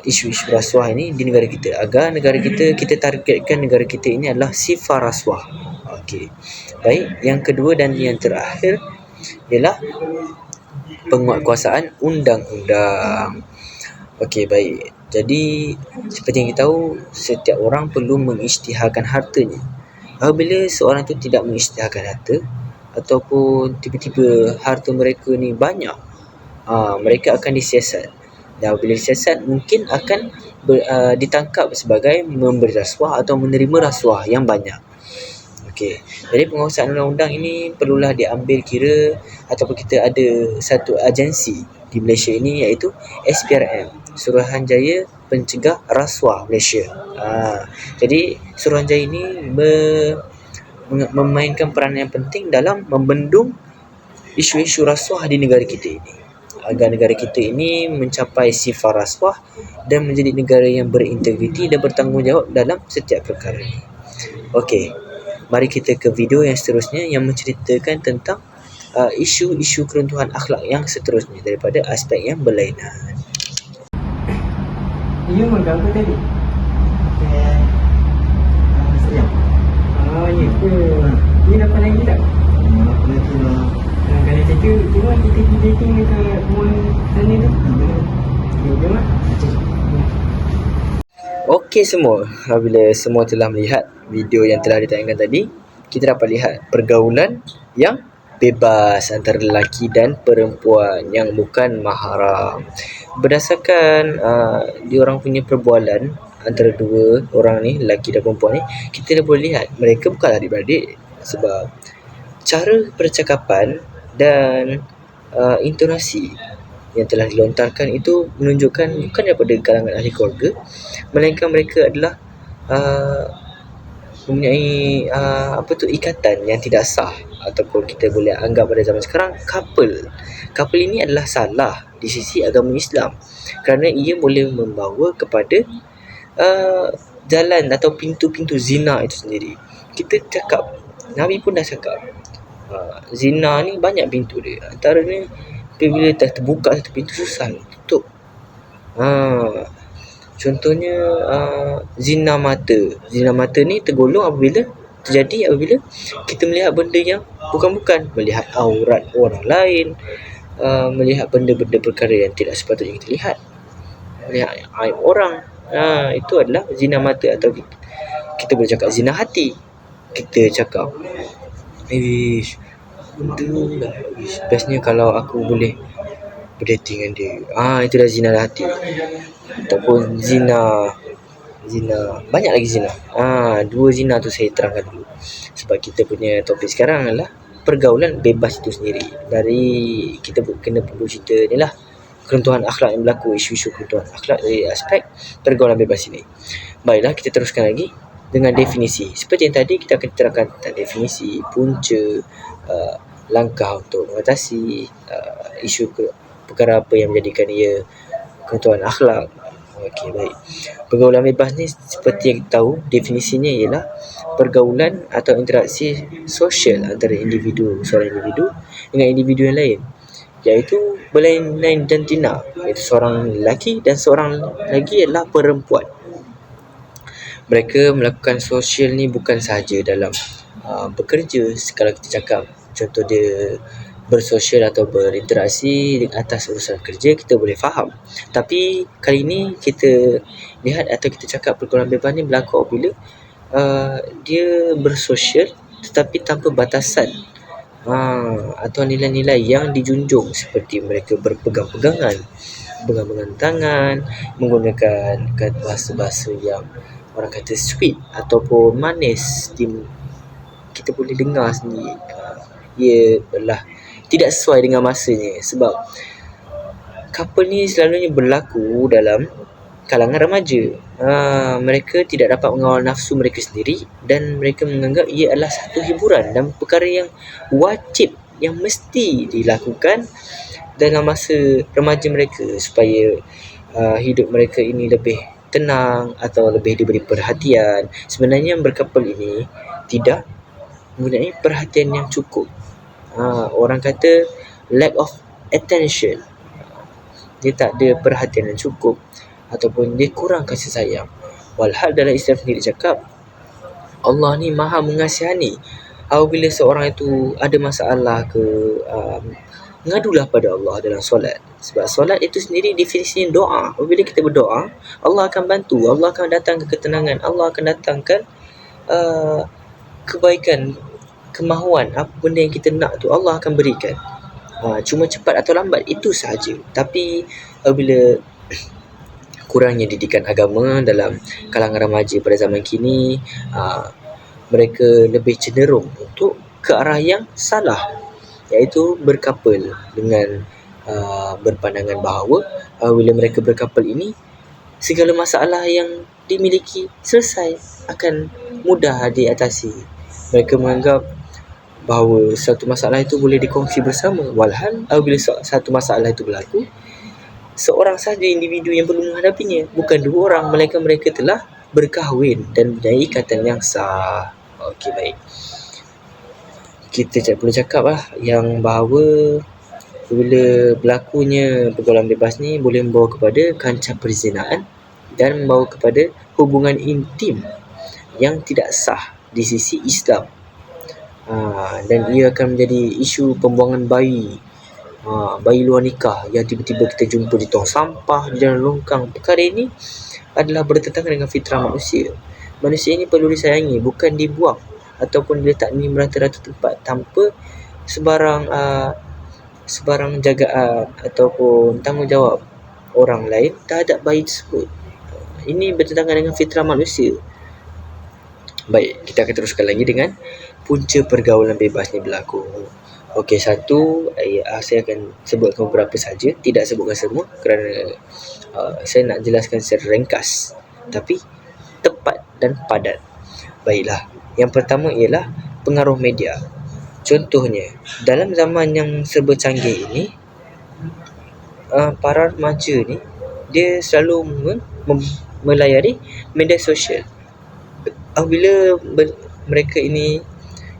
isu-isu rasuah ini di negara kita, agar negara kita targetkan negara kita ini adalah sifar rasuah. Okey. Baik, yang kedua dan yang terakhir ialah penguatkuasaan undang-undang. Okey, baik. Jadi seperti yang kita tahu, setiap orang perlu mengisytiharkan hartanya. Apabila seorang itu tidak mengisytiharkan harta ataupun tiba-tiba harta mereka ni banyak, mereka akan disiasat. Dan apabila disiasat, mungkin akan ditangkap sebagai memberi rasuah atau menerima rasuah yang banyak. Okey. Jadi penguasaan undang-undang ini perlulah diambil kira ataupun kita ada satu agensi di Malaysia ini, iaitu SPRM, Suruhanjaya Pencegah Rasuah Malaysia. Jadi Suruhanjaya ini memainkan peranan yang penting dalam membendung isu-isu rasuah di negara kita ini, agar negara kita ini mencapai sifar rasuah dan menjadi negara yang berintegriti dan bertanggungjawab dalam setiap perkara. Okey, mari kita ke video yang seterusnya yang menceritakan tentang isu-isu keruntuhan akhlak yang seterusnya daripada aspek yang berlainan. You makan apa tadi? Sayang. Ya ke? You dapat lagi tak? Apa lagi lah. Kalau cakap, cuma kita pergi dating dekat mall sana tu. Ya, jom lah. Okey semua, apabila semua telah melihat video yang telah ditayangkan tadi, kita dapat lihat pergaulan yang bebas antara lelaki dan perempuan yang bukan mahram. Berdasarkan diorang punya perbualan antara dua orang ni, lelaki dan perempuan ni, kita dah boleh lihat mereka bukanlah adik-beradik, sebab cara percakapan dan intonasi yang telah dilontarkan itu menunjukkan bukan daripada kalangan ahli keluarga, melainkan mereka adalah mempunyai ikatan yang tidak sah, ataupun kita boleh anggap pada zaman sekarang couple ini adalah salah di sisi agama Islam kerana ia boleh membawa kepada jalan atau pintu-pintu zina itu sendiri. Kita cakap, Nabi pun dah cakap, zina ni banyak pintu dia, antaranya bila dah terbuka satu pintu susah nak tutup. Contohnya zina mata ni tergolong apabila kita melihat benda yang bukan-bukan, melihat aurat orang lain, melihat benda-benda perkara yang tidak sepatutnya kita lihat, melihat aib orang. Itu adalah zina mata, atau kita boleh cakap zina hati. Kita cakap, bestnya kalau aku boleh berdating dengan dia. Itu dah zina hati. Ataupun zina banyak lagi zina. Dua zina tu saya terangkan dulu, sebab kita punya topik sekarang adalah pergaulan bebas itu sendiri. Dari kita kena perlu cerita ni lah, keruntuhan akhlak yang berlaku, isu-isu keruntuhan akhlak dari aspek pergaulan bebas ini. Baiklah, kita teruskan lagi dengan definisi. Seperti yang tadi, kita akan terangkan tentang definisi, punca, langkah untuk mengatasi isu perkara apa yang menjadikan ia keruntuhan akhlak. Okey, baik. Pergaulan bebas ni seperti yang kita tahu, definisinya ialah pergaulan atau interaksi sosial antara seorang individu dengan individu yang lain, iaitu berlain-lain jantina, iaitu seorang lelaki dan seorang lagi adalah perempuan. Mereka melakukan sosial ni bukan sahaja dalam bekerja. Kalau kita cakap contoh dia bersosial atau berinteraksi di atas urusan kerja, kita boleh faham. Tapi kali ini kita lihat atau kita cakap pergaulan bebas ni berlaku apabila dia bersosial tetapi tanpa batasan atau nilai-nilai yang dijunjung, seperti mereka berpegang-pegangan, tangan, menggunakan bahasa-bahasa yang orang kata sweet ataupun manis. Kita boleh dengar sendiri ia adalah tidak sesuai dengan masanya. Sebab couple ni selalunya berlaku dalam kalangan remaja. Mereka tidak dapat mengawal nafsu mereka sendiri dan mereka menganggap ia adalah satu hiburan dan perkara yang wajib, yang mesti dilakukan dalam masa remaja mereka supaya hidup mereka ini lebih tenang atau lebih diberi perhatian. Sebenarnya berkapal ini tidak mempunyai perhatian yang cukup. Orang kata lack of attention. Dia tak ada perhatian yang cukup ataupun dia kurang kasih sayang. Walhal dalam Islam sendiri cakap Allah ni maha mengasihani. Apabila seorang itu ada masalah ke, mengadulah pada Allah dalam solat. Sebab solat itu sendiri definisinya doa. Apabila kita berdoa, Allah akan bantu, Allah akan datangkan ketenangan, Allah akan datangkan kebaikan, kemahuan, apa benda yang kita nak tu Allah akan berikan. Cuma cepat atau lambat itu sahaja. Tapi apabila kurangnya didikan agama dalam kalangan remaja pada zaman kini, mereka lebih cenderung untuk ke arah yang salah, iaitu berkapal dengan berpandangan bahawa bila mereka berkapal ini, segala masalah yang dimiliki selesai, akan mudah diatasi. Mereka menganggap bahawa satu masalah itu boleh dikongsi bersama. Walhal apabila satu masalah itu berlaku, seorang sahaja individu yang perlu menghadapinya, bukan dua orang, melainkan mereka telah berkahwin dan mempunyai ikatan yang sah. Okey, baik. Kita boleh cakap lah yang bahawa bila berlakunya pergaulan bebas ni boleh membawa kepada kancah perzinaan dan membawa kepada hubungan intim yang tidak sah di sisi Islam. Dan ia akan menjadi isu pembuangan bayi, bayi luar nikah yang tiba-tiba kita jumpa di tong sampah, di dalam longkang. Perkara ini adalah bertentangan dengan fitrah manusia. Manusia ini perlu disayangi, bukan dibuang ataupun diletak di merata-rata tempat tanpa sebarang jagaan ataupun tanggungjawab orang lain terhadap bayi tersebut. Ini bertentangan dengan fitrah manusia. Baik, kita akan teruskan lagi dengan punca pergaulan bebas ni berlaku. Okey, satu, saya akan sebutkan beberapa saja, tidak sebutkan semua kerana saya nak jelaskan secara ringkas tapi tepat dan padat. Baiklah, yang pertama ialah pengaruh media. Contohnya, dalam zaman yang serba canggih ini, para remaja ni dia selalu melayari media sosial. Apabila mereka ini,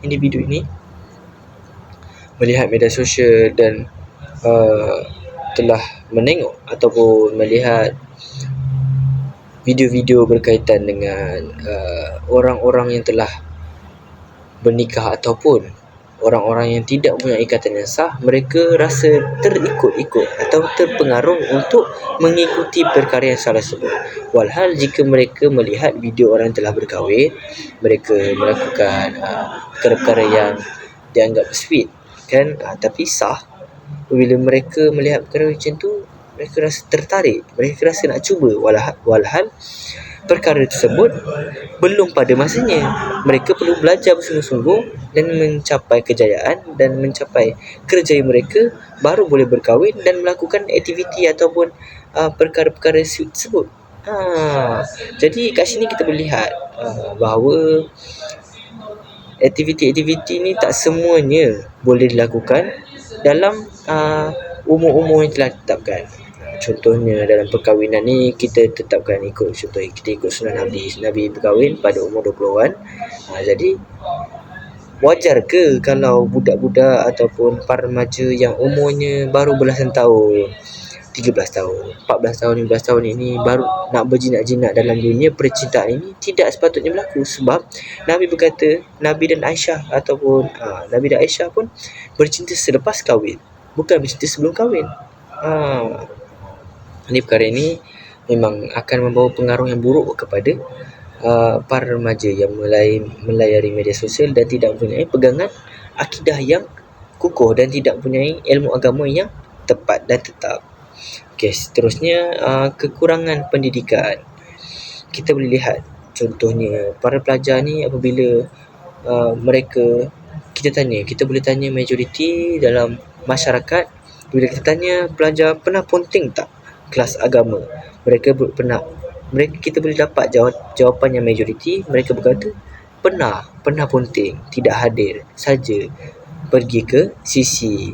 individu ini melihat media sosial dan telah menengok ataupun melihat video-video berkaitan dengan orang-orang yang telah bernikah ataupun orang-orang yang tidak punya ikatan yang sah, mereka rasa terikut-ikut atau terpengaruh untuk mengikuti perkara yang salah tersebut. Walhal jika mereka melihat video orang yang telah berkahwin, mereka melakukan perkara-perkara yang dianggap sweet kan, tapi sah. Bila mereka melihat perkara macam tu, mereka rasa tertarik, mereka rasa nak cuba. Walhal perkara tersebut belum pada masanya. Mereka perlu belajar bersungguh-sungguh dan mencapai kejayaan dan mencapai kerjaya mereka, baru boleh berkahwin dan melakukan aktiviti ataupun perkara-perkara tersebut. Jadi kat sini kita boleh lihat bahawa aktiviti-aktiviti ni tak semuanya boleh dilakukan dalam umur-umur yang telah ditetapkan. Contohnya dalam perkahwinan ni kita tetapkan kita ikut sunnah Nabi berkahwin pada umur 20-an. Jadi wajar ke kalau budak-budak ataupun para remaja yang umurnya baru belasan tahun, 13 tahun, 14 tahun, 15 tahun ini baru nak berjinak-jinak dalam dunia percintaan ini, tidak sepatutnya berlaku. Sebab Nabi berkata, Nabi dan Aisyah pun bercinta selepas kahwin, bukan bercinta sebelum kahwin. Ini perkara ini memang akan membawa pengaruh yang buruk kepada para remaja yang melayari media sosial dan tidak mempunyai pegangan akidah yang kukuh dan tidak mempunyai ilmu agama yang tepat dan tetap. Okey, seterusnya kekurangan pendidikan. Kita boleh lihat contohnya para pelajar ni apabila kita boleh tanya majoriti dalam masyarakat, bila kita tanya pelajar pernah ponting tak kelas agama, pernah. Kita boleh dapat jawapan yang majoriti. Mereka berkata pernah ponting, tidak hadir saja, pergi ke sisi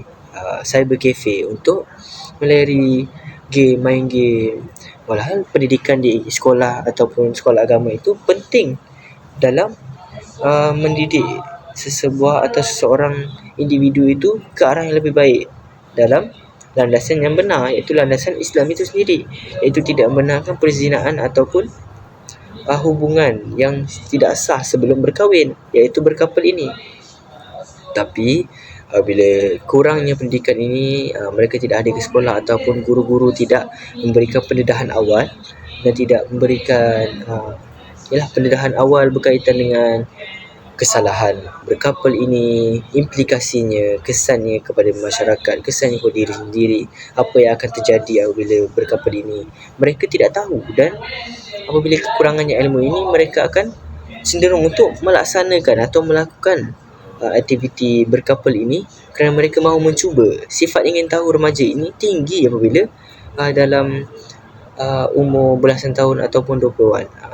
cyber cafe untuk melayari game, main game. Walhal pendidikan di sekolah ataupun sekolah agama itu penting dalam mendidik sesebuah atau seseorang individu itu ke arah yang lebih baik dalam landasan yang benar, iaitu landasan Islam itu sendiri, iaitu tidak membenarkan perzinaan ataupun hubungan yang tidak sah sebelum berkahwin, iaitu berkapal ini. Tapi bila kurangnya pendidikan ini, mereka tidak hadir ke sekolah ataupun guru-guru tidak memberikan pendedahan awal dan tidak memberikan pendedahan awal berkaitan dengan kesalahan berkapal ini, implikasinya, kesannya kepada masyarakat, kesannya kepada diri sendiri, apa yang akan terjadi apabila berkapal ini, mereka tidak tahu. Dan apabila kekurangannya ilmu ini, mereka akan cenderung untuk melaksanakan atau melakukan aktiviti berkapal ini kerana mereka mahu mencuba. Sifat ingin tahu remaja ini tinggi apabila dalam umur belasan tahun ataupun 20-an.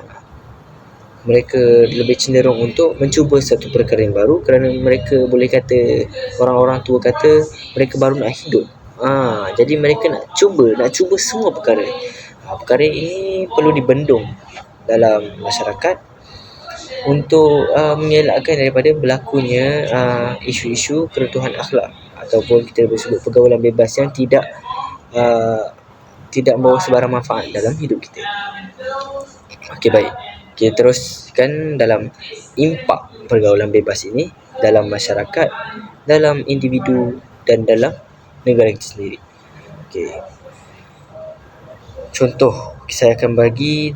Mereka lebih cenderung untuk mencuba satu perkara yang baru kerana mereka boleh kata, orang-orang tua kata, mereka baru nak hidup. Jadi mereka nak cuba semua perkara. Perkara ini perlu dibendung dalam masyarakat untuk mengelakkan daripada berlakunya isu-isu keruntuhan akhlak ataupun kita boleh sebut pergaulan bebas yang tidak membawa sebarang manfaat dalam hidup kita. Okey, baik. Kita teruskan dalam impak pergaulan bebas ini dalam masyarakat, dalam individu dan dalam negara kita sendiri. Okey. Contoh saya akan bagi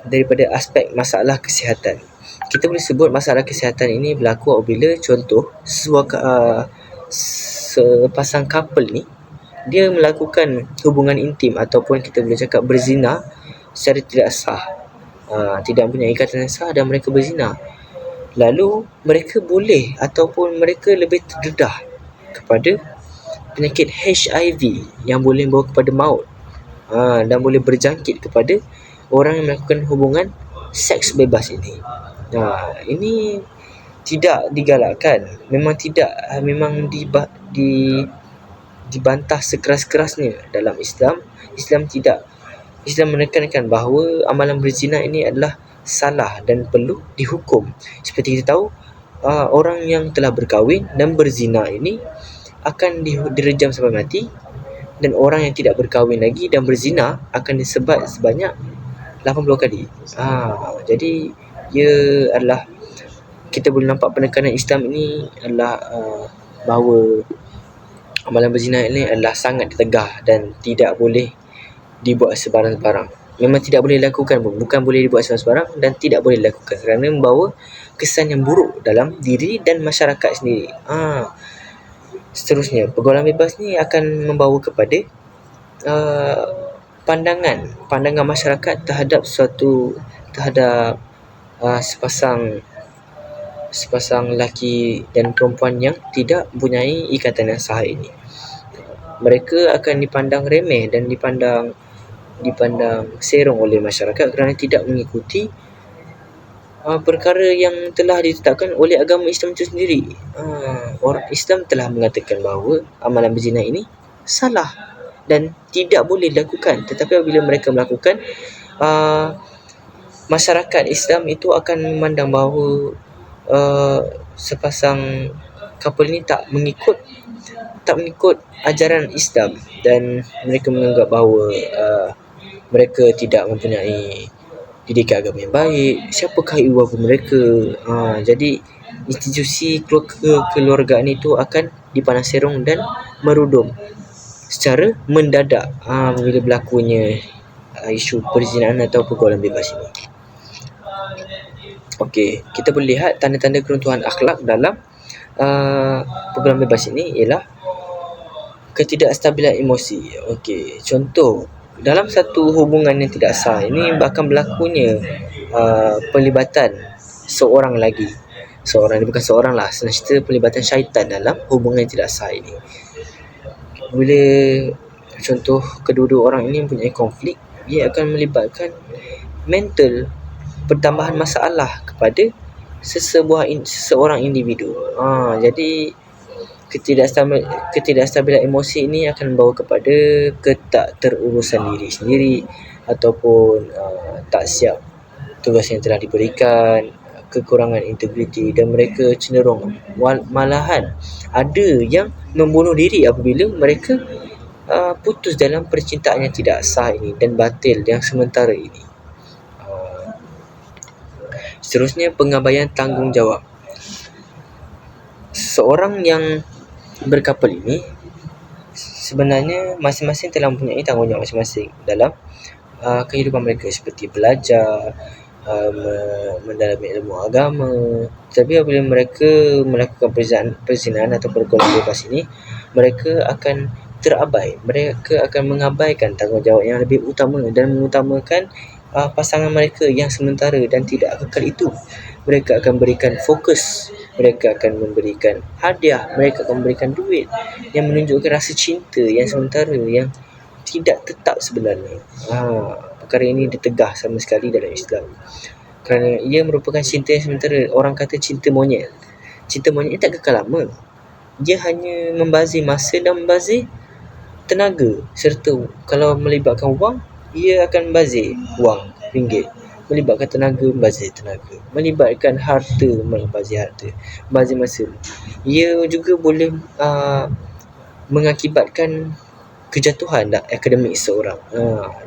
daripada aspek masalah kesihatan. Kita boleh sebut masalah kesihatan ini berlaku apabila contoh sepasang couple ni dia melakukan hubungan intim ataupun kita boleh cakap berzina secara tidak sah. Tidak mempunyai ikatan yang sah dan mereka berzina. Lalu mereka boleh ataupun mereka lebih terdedah kepada penyakit HIV yang boleh membawa kepada maut, dan boleh berjangkit kepada orang yang melakukan hubungan seks bebas ini. Ini tidak digalakkan, memang dibantah sekeras-kerasnya dalam Islam. Islam menekankan bahawa amalan berzina ini adalah salah dan perlu dihukum. Seperti kita tahu, orang yang telah berkahwin dan berzina ini akan direjam sampai mati, dan orang yang tidak berkahwin lagi dan berzina akan disebat sebanyak 80 kali. Jadi ia adalah, kita boleh nampak penekanan Islam ini adalah bahawa amalan berzina ini adalah sangat tegah dan tidak boleh dibuat sebarang-barang. Memang tidak boleh dilakukan, bukan boleh dibuat sebarang-barang dan tidak boleh dilakukan kerana membawa kesan yang buruk dalam diri dan masyarakat sendiri. Seterusnya, pergaulan bebas ni akan membawa kepada pandangan masyarakat terhadap sepasang lelaki dan perempuan yang tidak mempunyai ikatan yang sah ini. Mereka akan dipandang remeh dan dipandang serong oleh masyarakat kerana tidak mengikuti perkara yang telah ditetapkan oleh agama Islam itu sendiri. Orang Islam telah mengatakan bahawa amalan berzina ini salah dan tidak boleh dilakukan. Tetapi apabila mereka melakukan, masyarakat Islam itu akan memandang bahawa sepasang couple ini tak mengikut ajaran Islam, dan mereka menganggap bahawa mereka tidak mempunyai didikan agama yang baik. Siapakah ibu bapa mereka? Jadi institusi kekeluargaan itu akan dipandang serong dan merudum secara mendadak bila berlakunya isu perzinaan atau pergaulan bebas ini. Okey, kita boleh lihat tanda-tanda keruntuhan akhlak dalam pergaulan bebas ini ialah ketidakstabilan emosi. Okey, contoh dalam satu hubungan yang tidak sah ini akan berlakunya pelibatan seorang bukan seorang lah, senang cerita pelibatan syaitan dalam hubungan yang tidak sah ini. bila contoh kedua-dua orang ini mempunyai konflik, ia akan melibatkan mental pertambahan masalah kepada seseorang individu. Jadi ketidakstabilan emosi ini akan membawa kepada ketakterurusan diri sendiri ataupun tak siap tugas yang telah diberikan, kekurangan integriti, dan mereka cenderung malahan ada yang membunuh diri apabila mereka putus dalam percintaan yang tidak sah ini dan batil yang sementara ini. Seterusnya, pengabaian tanggungjawab. Seseorang yang berkapal ini sebenarnya masing-masing telah mempunyai tanggungjawab masing-masing dalam kehidupan mereka, seperti belajar, mendalami ilmu agama. Tapi apabila mereka melakukan perzinahan atau pergaulan bebas ini, mereka akan terabai. Mereka akan mengabaikan tanggungjawab yang lebih utama dan mengutamakan pasangan mereka yang sementara dan tidak kekal itu. Mereka akan berikan fokus, mereka akan memberikan hadiah, mereka akan memberikan duit yang menunjukkan rasa cinta yang sementara, yang tidak tetap sebenarnya. Perkara ini ditegah sama sekali dalam Islam, kerana ia merupakan cinta yang sementara. Orang kata cinta monyet. Cinta monyet tak kekal lama. Dia hanya membazir masa dan membazir tenaga, serta kalau melibatkan wang, ia akan membazir wang, ringgit. Melibatkan tenaga, membazir tenaga. Melibatkan harta, membazir harta. Membazir masa. Ia juga boleh mengakibatkan kejatuhan akademik seorang.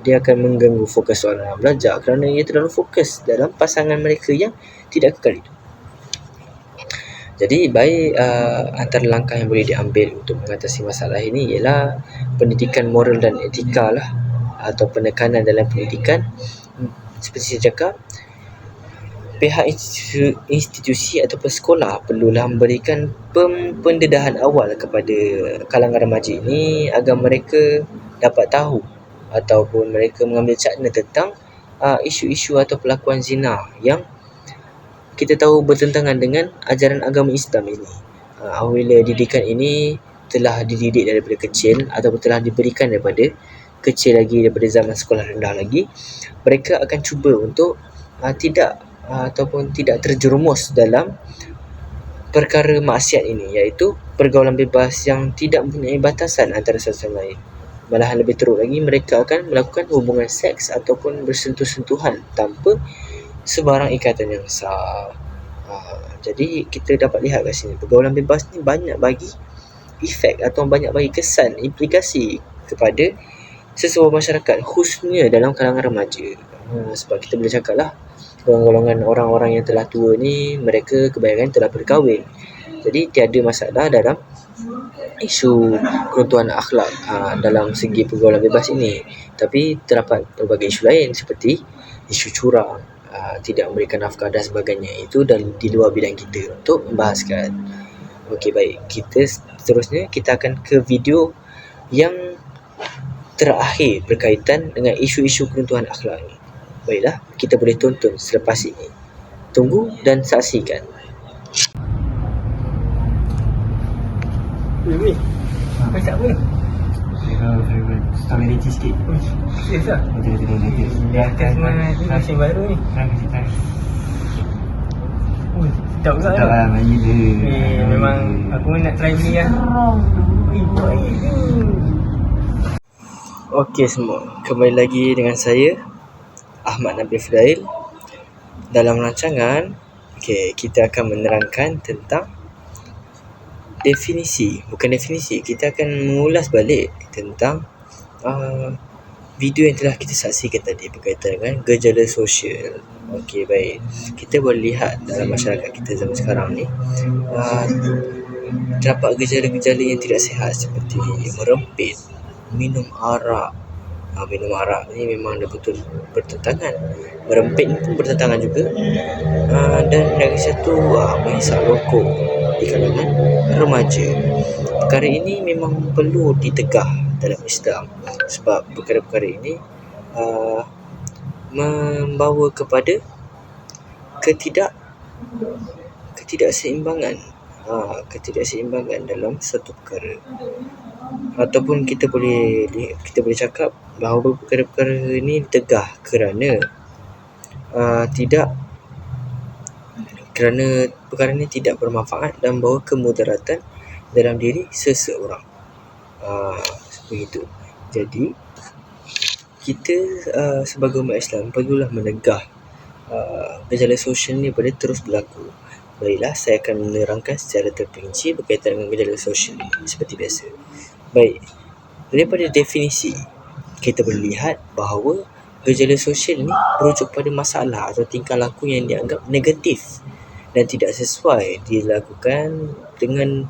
Dia akan mengganggu fokus seorang dalam belajar kerana ia terlalu fokus dalam pasangan mereka yang tidak kekal itu. Jadi baik, antara langkah yang boleh diambil untuk mengatasi masalah ini ialah pendidikan moral dan etika lah, atau penekanan dalam pendidikan. Seperti saya cakap, pihak institusi ataupun sekolah perlulah memberikan pendedahan awal kepada kalangan remaja ini agar mereka dapat tahu ataupun mereka mengambil cakna tentang isu-isu atau pelakuan zina yang kita tahu bertentangan dengan ajaran agama Islam ini. Apabila didikan ini telah dididik daripada kecil ataupun telah diberikan daripada kecil lagi, daripada zaman sekolah rendah lagi, mereka akan cuba untuk tidak terjerumus dalam perkara maksiat ini, iaitu pergaulan bebas yang tidak mempunyai batasan antara satu sama lain. Malahan lebih teruk lagi, mereka akan melakukan hubungan seks ataupun bersentuh-sentuhan tanpa sebarang ikatan yang sah. Jadi kita dapat lihat kat sini, pergaulan bebas ni banyak bagi efek atau banyak bagi kesan, implikasi kepada sesebuah masyarakat, khususnya dalam kalangan remaja. Sebab kita boleh cakap lah, golongan orang-orang yang telah tua ni, mereka kebanyakan telah berkahwin. Jadi tiada masalah dalam isu keruntuhan akhlak dalam segi pergaulan bebas ini. Tapi terdapat pelbagai isu lain seperti isu curang, tidak memberikan nafkah dan sebagainya. Itu dan di luar bidang kita untuk membahaskan. Okey, baik, seterusnya kita akan ke video yang terakhir berkaitan dengan isu-isu keruntuhan akhlak ini. Baiklah, kita boleh tonton selepas ini. Tunggu dan saksikan. Ni, macam apa ni? Strawberry cheesecake. Serius lah? Betul-betul. Atas mana ni mesin baru ni? Sedap juga Tak lah, bagi dia. memang aku nak try beli lah. Baik ni. Okey semua, kembali lagi dengan saya Ahmad Nabil Fudail dalam rancangan. Kita akan menerangkan tentang kita akan mengulas balik tentang video yang telah kita saksikan tadi berkaitan dengan gejala sosial. Okey, baik, kita boleh lihat dalam masyarakat kita zaman sekarang ni terdapat gejala-gejala yang tidak sihat seperti merempit, minum arak. Minum arak ni memang dah betul bertentangan. Merempit ni pun bertentangan juga. Dan lagi satu, menghisap rokok di kalangan remaja. Perkara ini memang perlu ditegah dalam Islam, sebab perkara-perkara ini membawa kepada ketidakseimbangan ketidakseimbangan dalam satu perkara. Ataupun kita boleh cakap bahawa perkara-perkara ini ditegah kerana perkara ini tidak bermanfaat dan membawa kemudaratan dalam diri seseorang. Begitu. Jadi kita sebagai umat Islam perlulah menegah gejala sosial ni pada terus berlaku. Baiklah, saya akan menerangkan secara terperinci berkaitan dengan gejala sosial ni seperti biasa. Baik, daripada definisi kita boleh lihat bahawa gejala sosial ni merujuk pada masalah atau tingkah laku yang dianggap negatif dan tidak sesuai dilakukan dengan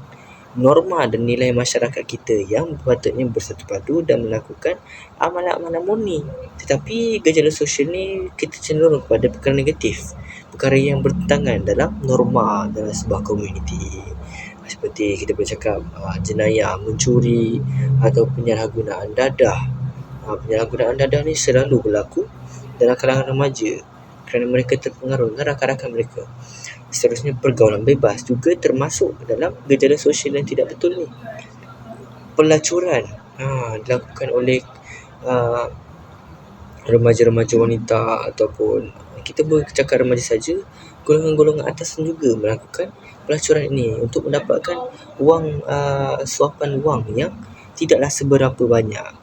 norma dan nilai masyarakat kita yang patutnya bersatu padu dan melakukan amalan-amalan murni. Tetapi gejala sosial ni kita cenderung kepada perkara negatif, perkara yang bertentangan dalam norma dalam sebuah komuniti. Seperti kita boleh cakap jenayah, mencuri atau penyalahgunaan dadah. Penyalahgunaan dadah ni selalu berlaku dalam kalangan remaja kerana mereka terpengaruh dengan rakan-rakan mereka. Seterusnya, pergaulan bebas juga termasuk dalam gejala sosial yang tidak betul ni. Pelacuran dilakukan oleh remaja-remaja wanita ataupun kita boleh cakap remaja saja, golongan-golongan atas juga melakukan pelacuran ini untuk mendapatkan suapan wang yang tidaklah seberapa banyak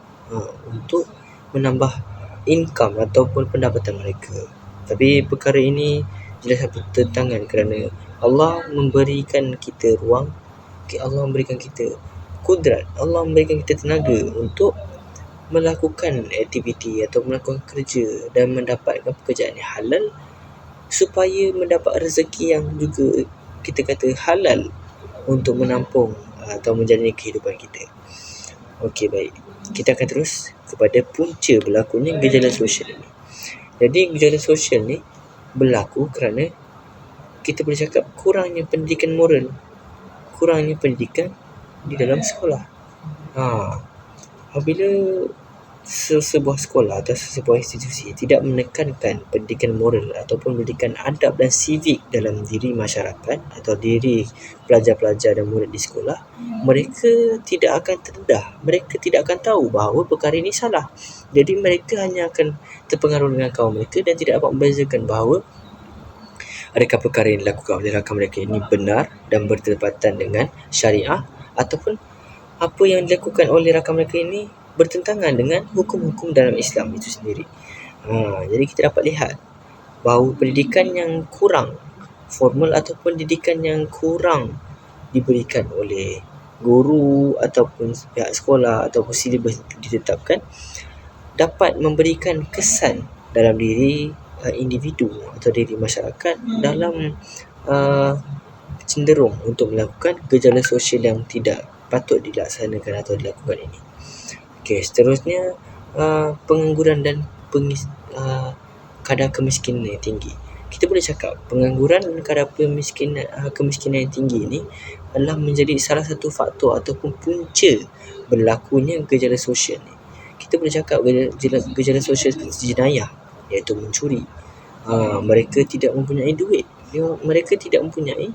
untuk menambah income ataupun pendapatan mereka. Tapi perkara ini jelas bertentangan kerana Allah memberikan kita ruang, Allah memberikan kita kudrat, Allah memberikan kita tenaga untuk melakukan aktiviti atau melakukan kerja dan mendapatkan pekerjaan yang halal supaya mendapat rezeki yang juga kita kata halal untuk menampung atau menjalani kehidupan kita. Okey, baik. Kita akan terus kepada punca berlakunya gejala sosial ini. Jadi gejala sosial ni berlaku kerana kita boleh cakap kurangnya pendidikan moral, kurangnya pendidikan di dalam sekolah. Apabila sebuah sekolah atau sebuah institusi tidak menekankan pendidikan moral ataupun pendidikan adab dan sivik dalam diri masyarakat atau diri pelajar-pelajar dan murid di sekolah, mereka tidak akan terdedah, mereka tidak akan tahu bahawa perkara ini salah. Jadi mereka hanya akan terpengaruh dengan kaum mereka dan tidak dapat membezakan bahawa adakah perkara yang dilakukan oleh rakan mereka ini benar dan bertepatan dengan syariah ataupun apa yang dilakukan oleh rakan mereka ini bertentangan dengan hukum-hukum dalam Islam itu sendiri. Jadi kita dapat lihat bahawa pendidikan yang kurang formal ataupun pendidikan yang kurang diberikan oleh guru ataupun pihak sekolah ataupun silibus ditetapkan dapat memberikan kesan dalam diri individu atau diri masyarakat dalam cenderung untuk melakukan gejala sosial yang tidak patut dilaksanakan atau dilakukan ini. Okey, seterusnya pengangguran dan kadar kemiskinan yang tinggi. Kita boleh cakap pengangguran dan kadar kemiskinan yang tinggi ini adalah menjadi salah satu faktor ataupun punca berlakunya gejala sosial ni. Kita boleh cakap gejala sosial seperti jenayah, iaitu mencuri. Mereka tidak mempunyai duit, mereka tidak mempunyai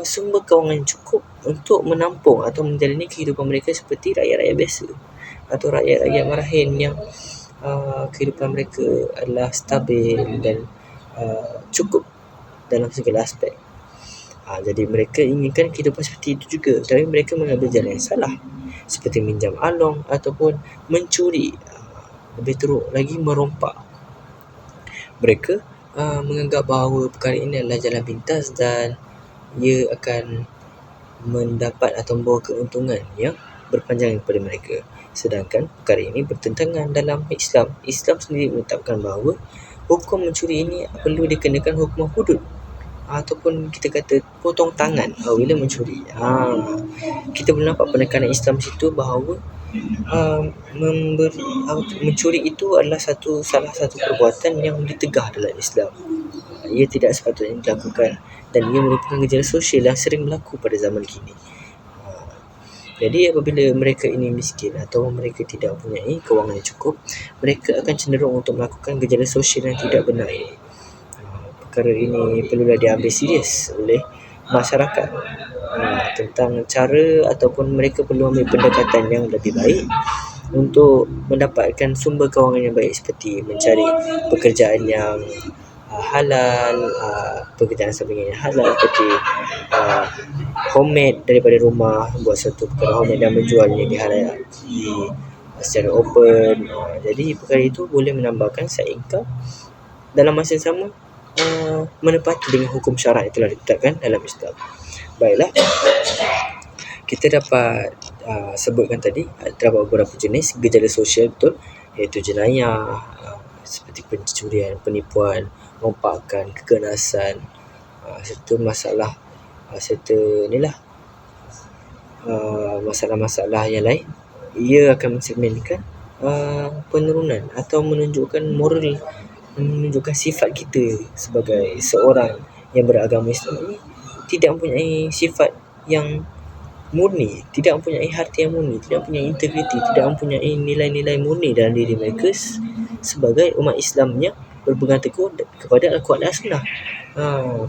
sumber kewangan yang cukup untuk menampung atau menjalani kehidupan mereka seperti rakyat-rakyat biasa atau rakyat-rakyat marahin yang kehidupan mereka adalah stabil dan cukup dalam segala aspek. Jadi mereka inginkan kehidupan seperti itu juga, tapi mereka mengambil jalan yang salah seperti minjam along ataupun mencuri, lebih teruk lagi merompak. Mereka menganggap bahawa perkara ini adalah jalan pintas dan ia akan mendapat atau membawa keuntungan yang berpanjang kepada mereka. Sedangkan perkara ini bertentangan dalam Islam. Islam sendiri menetapkan bahawa hukum mencuri ini perlu dikenakan hukuman hudud ataupun kita kata potong tangan bila mencuri. Kita boleh nampak penekanan Islam situ bahawa mencuri itu adalah salah satu perbuatan yang ditegah dalam Islam. Ia tidak sepatutnya dilakukan dan ia merupakan gejala sosial yang sering berlaku pada zaman kini. Jadi apabila mereka ini miskin atau mereka tidak mempunyai kewangan yang cukup, mereka akan cenderung untuk melakukan gejala sosial yang tidak benar ini. Perkara ini perlulah diambil serius oleh masyarakat tentang cara ataupun mereka perlu ambil pendekatan yang lebih baik untuk mendapatkan sumber kewangan yang baik, seperti mencari pekerjaan yang halal, pekerjaan sampingan yang halal, seperti homemade daripada rumah, buat satu perkara homemade dan menjualnya secara open. Jadi perkara itu boleh menambahkan side income dalam masa yang sama, menepati dengan hukum syarak yang telah ditetapkan dalam Islam. Baiklah, kita dapat sebutkan tadi terdapat beberapa jenis gejala sosial, betul, iaitu jenayah, seperti pencurian, penipuan, merompakan, keganasan, serta masalah masalah-masalah yang lain. Ia akan mencerminkan penurunan atau menunjukkan sifat kita sebagai seorang yang beragama Islam ini tidak mempunyai sifat yang murni, tidak mempunyai hati yang murni, tidak mempunyai integriti, tidak mempunyai nilai-nilai murni dalam diri mereka sebagai umat Islam yang berpegang teguh kepada Al-Quran dan Sunnah.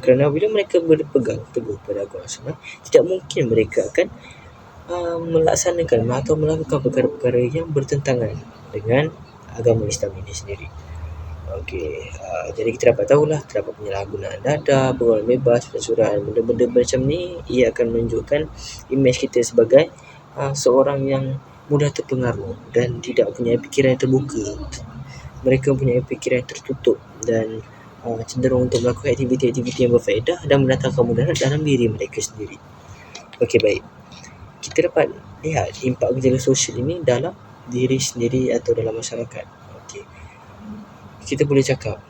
Kerana bila mereka berpegang teguh pada Al-Quran dan Sunnah, tidak mungkin mereka akan melaksanakan atau melakukan perkara-perkara yang bertentangan dengan agama Islam ini sendiri. Jadi kita dapat tahulah terdapat penyalahgunaan data, pergaulan bebas, pencurangan, benda-benda macam ni. Ia akan menunjukkan imej kita sebagai seorang yang mudah terpengaruh dan tidak punya fikiran yang terbuka. Mereka mempunyai fikiran yang tertutup dan cenderung untuk melakukan aktiviti-aktiviti yang berfaedah dan mendatangkan mudarat dalam diri mereka sendiri. Baik. Kita dapat lihat impak gejala sosial ini dalam diri sendiri atau dalam masyarakat. Kita boleh cakap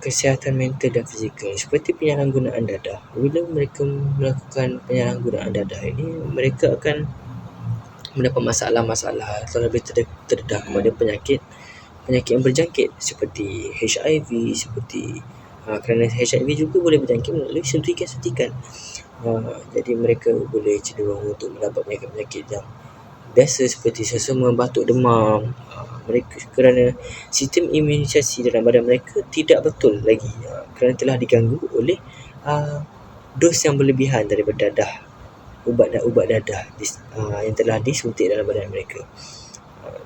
kesihatan mental dan fizikal, seperti penyalahgunaan dadah. Bila mereka melakukan penyalahgunaan dadah ini, mereka akan mendapat masalah-masalah atau lebih terdedah kepada penyakit yang berjangkit seperti HIV, kerana HIV juga boleh berjangkit melalui suntikan. Jadi mereka boleh cenderung untuk mendapat penyakit-penyakit yang biasa seperti sesama, batuk, demam. Mereka kerana sistem imunisasi dalam badan mereka tidak betul lagi, kerana telah diganggu oleh dos yang berlebihan daripada dadah, ubat dadah yang telah disuntik dalam badan mereka.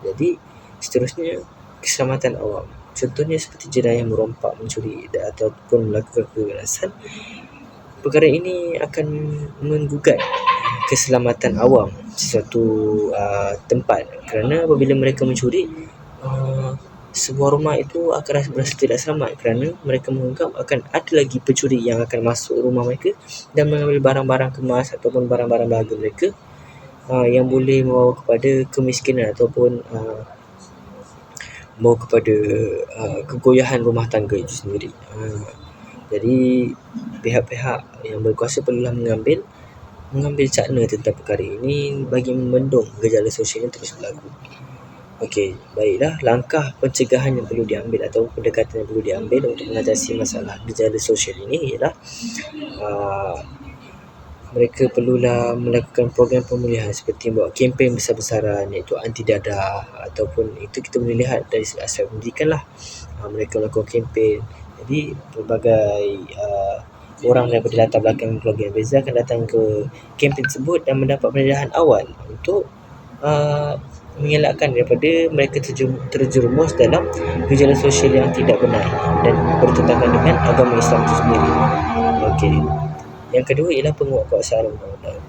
Jadi seterusnya, keselamatan awam, contohnya seperti jenayah, merompak, mencuri ataupun melakukan keganasan. Perkara ini akan menggugat keselamatan awam sesuatu tempat, kerana apabila mereka mencuri, sebuah rumah itu akan berasa tidak selamat, kerana mereka menganggap akan ada lagi pencuri yang akan masuk rumah mereka dan mengambil barang-barang kemas ataupun barang-barang berharga mereka, yang boleh membawa kepada kemiskinan ataupun membawa kepada kegoyahan rumah tangga itu sendiri. Jadi pihak-pihak yang berkuasa perlulah mengambil cakna tentang perkara ini bagi membendung gejala sosial yang terus berlaku. Baiklah, langkah pencegahan yang perlu diambil atau pendekatan yang perlu diambil untuk mengatasi masalah gejala sosial ini ialah mereka perlulah melakukan program pemulihan seperti membuat kempen besar-besaran, iaitu anti dadah, ataupun itu kita boleh lihat dari aspek pendidikan lah. Mereka melakukan kempen. Jadi pelbagai orang daripada latar belakang keluarga yang berbeza akan datang ke kempen tersebut dan mendapat pendedahan awal untuk mengelakkan daripada mereka terjerumus dalam gejala sosial yang tidak benar dan bertentangan dengan agama Islam itu sendiri. Yang kedua ialah penguatkuasaan undang-undang.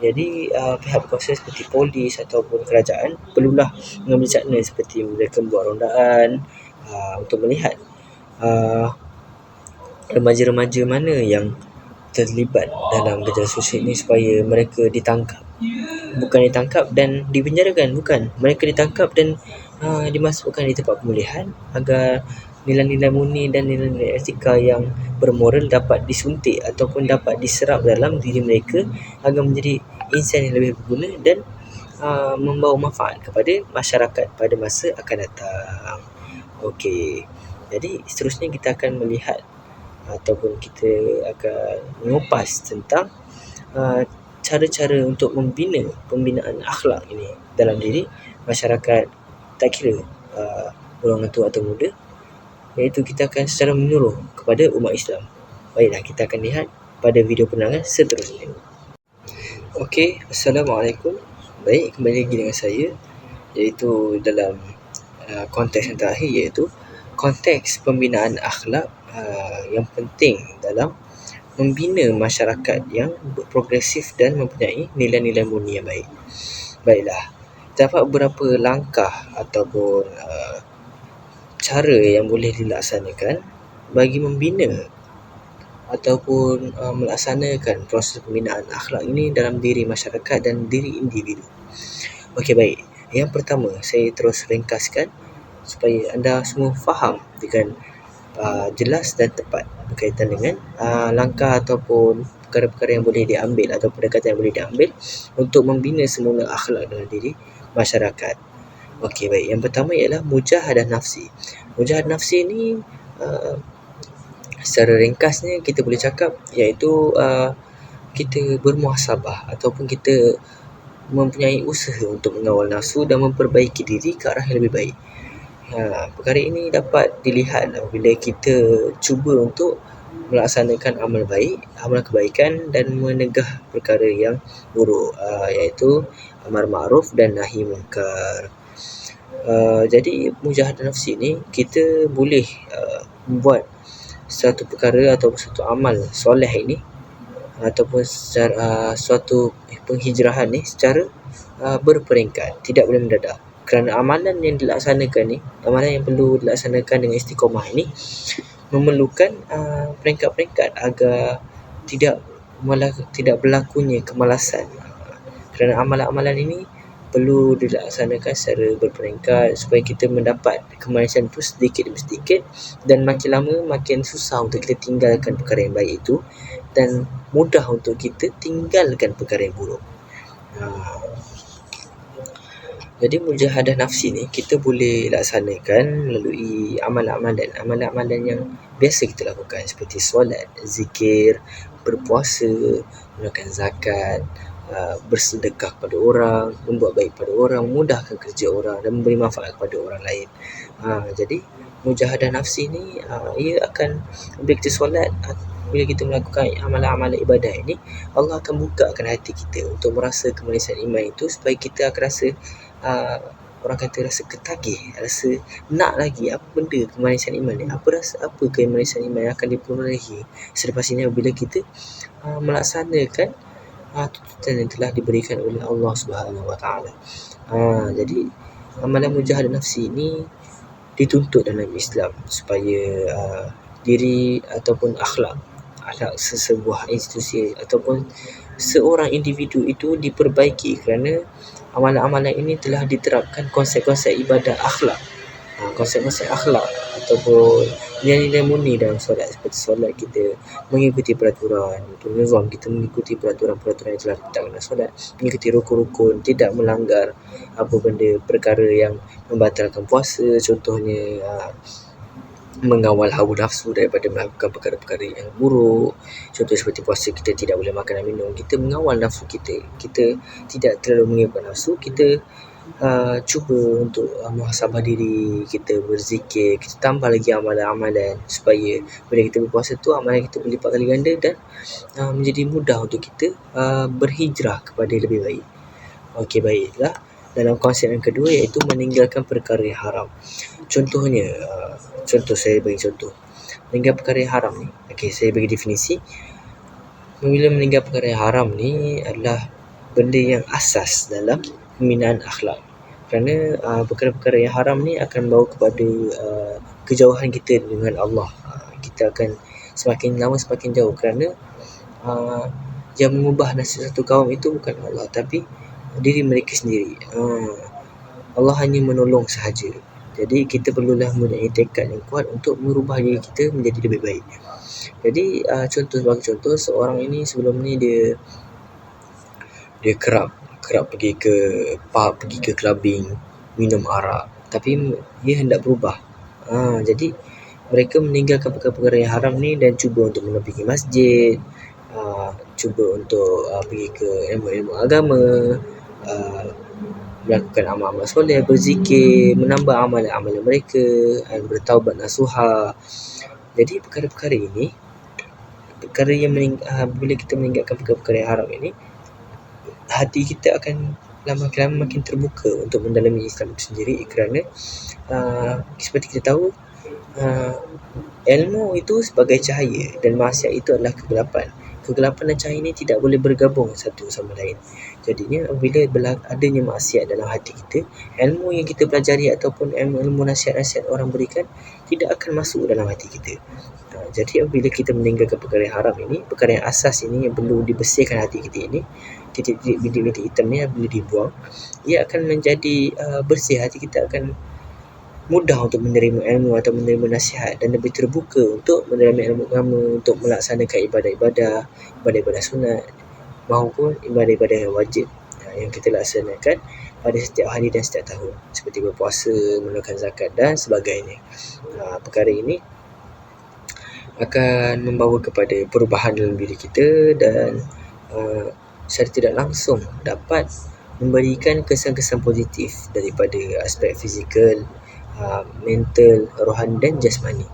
Jadi pihak berkuasa seperti polis ataupun kerajaan perlulah mengambil cakna seperti mereka membuat rondaan untuk melihat remaja-remaja mana yang terlibat dalam gejala sosial ini supaya mereka ditangkap. Bukan ditangkap dan dipenjarakan, bukan. Mereka ditangkap dan dimasukkan di tempat pemulihan agar nilai-nilai murni dan nilai-nilai etika yang bermoral dapat disuntik ataupun dapat diserap dalam diri mereka agar menjadi insan yang lebih berguna dan membawa manfaat kepada masyarakat pada masa akan datang. Jadi seterusnya kita akan melihat ataupun kita akan mengupas tentang cara-cara untuk pembinaan akhlak ini dalam diri masyarakat, tak kira golongan tua atau muda, iaitu kita akan secara menyeluruh kepada umat Islam. Baiklah, kita akan lihat pada video penerangan seterusnya. Okey, Assalamualaikum. Baik, kembali lagi dengan saya, iaitu dalam konteks yang terakhir, iaitu konteks pembinaan akhlak yang penting dalam membina masyarakat yang progresif dan mempunyai nilai-nilai murni yang baik. Baiklah, terdapat beberapa langkah ataupun cara yang boleh dilaksanakan bagi membina ataupun melaksanakan proses pembinaan akhlak ini dalam diri masyarakat dan diri individu. Okey, baik. Yang pertama, saya terus ringkaskan supaya anda semua faham dengan jelas dan tepat berkaitan dengan langkah ataupun perkara-perkara yang boleh diambil atau pendekatan yang boleh diambil untuk membina semula akhlak dalam diri masyarakat. Okey, baik. Yang pertama ialah mujahadah nafsi. Mujahadah nafsi ni secara ringkasnya kita boleh cakap iaitu kita bermuhasabah ataupun kita mempunyai usaha untuk mengawal nafsu dan memperbaiki diri ke arah yang lebih baik. Perkara ini dapat dilihat apabila kita cuba untuk melaksanakan amal baik, amal kebaikan dan menegah perkara yang buruk, iaitu amar ma'ruf dan nahi munkar. Jadi mujahadah nafsi ni kita boleh membuat satu perkara atau satu amal soleh ini ataupun secara suatu penghijrahan ni secara berperingkat, tidak boleh mendadak. Kerana amalan yang dilaksanakan ni, amalan yang perlu dilaksanakan dengan istiqamah ini memerlukan peringkat-peringkat agar tidak berlakunya kemalasan. Kerana amalan-amalan ini perlu dilaksanakan secara berperingkat supaya kita mendapat kemalasan itu sedikit demi sedikit, dan makin lama makin susah untuk kita tinggalkan perkara yang baik itu dan mudah untuk kita tinggalkan perkara yang buruk. Jadi mujahadah nafsi ni kita boleh laksanakan melalui amalan-amalan yang biasa kita lakukan seperti solat, zikir, berpuasa, menunaikan zakat, bersedekah kepada orang, membuat baik pada orang, memudahkan kerja orang dan memberi manfaat kepada orang lain. Jadi mujahadah nafsi ni ia akan, bila kita solat, bila kita melakukan amalan-amalan ibadah ini, Allah akan bukakan hati kita untuk merasa kemanisan iman itu supaya kita akan rasa orang kata rasa ketagih, rasa nak lagi apa benda kemanisan iman ni, apa kemanisan iman yang akan diperolehi selepas ini apabila kita melaksanakan tuntutan yang telah diberikan oleh Allah Subhanahu Wa Taala. Jadi amalan mujahadah nafsi ini dituntut dalam Islam supaya diri ataupun akhlak sesebuah institusi ataupun seorang individu itu diperbaiki, kerana amalan-amalan ini telah diterapkan konsep-konsep ibadah akhlak, konsep-konsep akhlak ataupun nilai-nilai murni dalam solat. Seperti solat kita mengikuti peraturan, untuk nizam kita mengikuti peraturan-peraturan yang telah ditetapkan dalam solat, mengikuti rukun-rukun, tidak melanggar apa benda perkara yang membatalkan puasa, contohnya mengawal hawa nafsu daripada melakukan perkara-perkara yang buruk. Contoh seperti puasa, kita tidak boleh makan dan minum, kita mengawal nafsu kita tidak terlalu mengikut nafsu, kita cuba untuk muhasabah diri, kita berzikir, kita tambah lagi amalan-amalan supaya bila kita berpuasa tu amalan kita berlipat kali ganda dan menjadi mudah untuk kita berhijrah kepada yang lebih baik. Okey, baiklah. Dalam konsep yang kedua iaitu meninggalkan perkara yang haram. Contohnya, saya bagi contoh. Meninggal perkara yang haram ni. Okey, saya bagi definisi. Bila meninggal perkara yang haram ni adalah benda yang asas dalam pembinaan akhlak. Kerana perkara-perkara yang haram ni akan membawa kepada kejauhan kita dengan Allah. Kita akan semakin lama semakin jauh, kerana yang mengubah nasib satu kaum itu bukan Allah, tapi diri mereka sendiri. Allah hanya menolong sahaja. Jadi kita perlulah mempunyai tekad yang kuat untuk merubah diri kita menjadi lebih baik. Jadi sebagai contoh, seorang ini sebelum ni dia kerap pergi ke pub, pergi ke clubbing, minum arak, tapi dia hendak berubah. Jadi mereka meninggalkan perkara-perkara yang haram ni dan cuba untuk menerbigi masjid, cuba untuk pergi ke ilmu-ilmu agama, melakukan amal-amal soleh, berzikir, menambah amalan-amalan mereka, bertaubat nasuha. Jadi perkara-perkara ini, perkara yang bila kita meninggalkan perkara-perkara yang haram ini, hati kita akan lama-lama makin terbuka untuk mendalami Islam itu sendiri, kerana seperti kita tahu, ilmu itu sebagai cahaya dan maksiat itu adalah kegelapan. Kegelapan dan cahaya ini tidak boleh bergabung satu sama lain. Jadinya bila adanya maksiat dalam hati kita, ilmu yang kita pelajari ataupun ilmu nasihat-nasihat orang berikan tidak akan masuk dalam hati kita. Jadi apabila kita meninggalkan perkara yang haram ini, perkara yang asas ini yang perlu dibersihkan hati kita ini, titik-titik bintik-bintik hitam ni bila dibuang, ia akan menjadi bersih. Hati kita akan mudah untuk menerima ilmu atau menerima nasihat dan lebih terbuka untuk menerima ilmu agama, untuk melaksanakan ibadah-ibadah sunat maupun ibadah-ibadah wajib yang kita laksanakan pada setiap hari dan setiap tahun, seperti berpuasa, menunaikan zakat dan sebagainya. Perkara ini akan membawa kepada perubahan dalam diri kita dan secara tidak langsung dapat memberikan kesan-kesan positif daripada aspek fizikal, mental, rohani dan jasmani.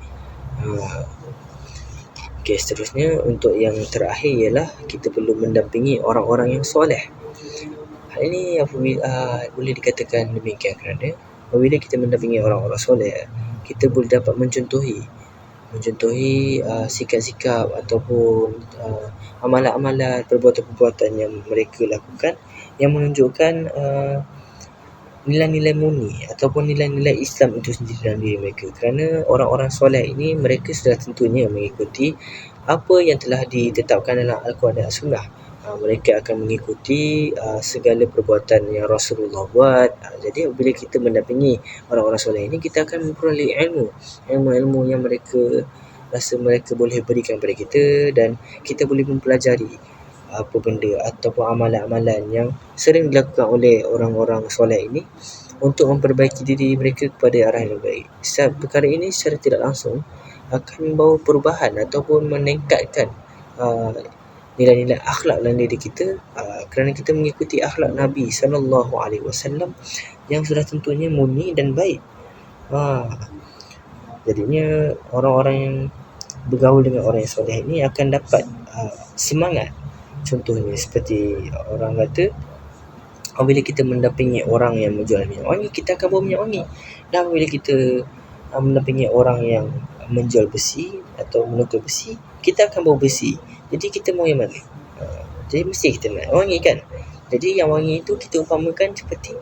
Okey, seterusnya untuk yang terakhir ialah kita perlu mendampingi orang-orang yang soleh. Hal ini boleh dikatakan demikian kerana apabila kita mendampingi orang-orang soleh, kita boleh dapat mencontohi sikap-sikap ataupun amalan-amalan, perbuatan-perbuatan yang mereka lakukan yang menunjukkan nilai-nilai murni ataupun nilai-nilai Islam itu sendiri dalam diri mereka. Kerana orang-orang soleh ini, mereka sudah tentunya mengikuti apa yang telah ditetapkan dalam Al-Quran dan Sunnah. Mereka akan mengikuti segala perbuatan yang Rasulullah buat. Jadi bila kita mendampingi orang-orang soleh ini, kita akan memperoleh ilmu-ilmu yang mereka rasa mereka boleh berikan kepada kita, dan kita boleh mempelajari apa benda ataupun amalan-amalan yang sering dilakukan oleh orang-orang soleh ini untuk memperbaiki diri mereka kepada arah yang baik. Perkara ini secara tidak langsung akan membawa perubahan ataupun meningkatkan nilai-nilai akhlak dalam diri kita, kerana kita mengikuti akhlak Nabi SAW yang sudah tentunya murni dan baik. Jadinya orang-orang yang bergaul dengan orang yang soleh ini akan dapat semangat. Contohnya seperti orang kata, apabila kita mendampingi orang yang menjual minyak wangi, kita akan bawa minyak wangi. Dan apabila kita mendampingi orang yang menjual besi atau menukar besi, kita akan bawa besi. Jadi kita mau yang mana? Jadi mesti kita nak wangi kan? Jadi yang wangi itu kita umpamakan seperti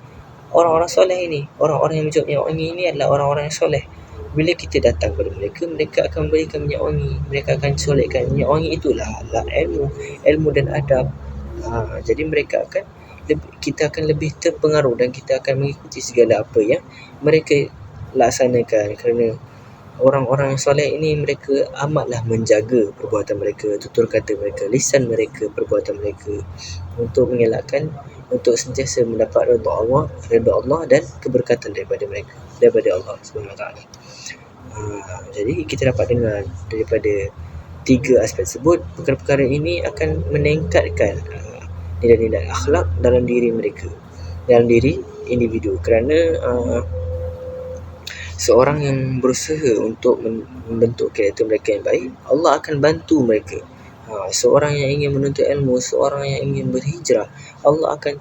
orang-orang soleh ini. Orang-orang yang menjual minyak wangi ini adalah orang-orang yang soleh. Bila kita datang kepada mereka, mereka akan memberikan minyak wangi. Mereka akan solehkan minyak wangi itulah ilmu dan adab. Jadi kita akan lebih terpengaruh dan kita akan mengikuti segala apa yang mereka laksanakan, kerana orang-orang yang soleh ini mereka amatlah menjaga perbuatan mereka, tutur kata mereka, lisan mereka, perbuatan mereka, untuk mengelakkan, untuk sentiasa mendapat redha Allah dan keberkatan daripada mereka, daripada Allah SWT. Jadi kita dapat dengar daripada tiga aspek tersebut, perkara-perkara ini akan meningkatkan nilai-nilai akhlak dalam diri mereka, dalam diri individu. Kerana seorang yang berusaha untuk membentuk karakter mereka yang baik, Allah akan bantu mereka. Seorang yang ingin menuntut ilmu, seorang yang ingin berhijrah, Allah akan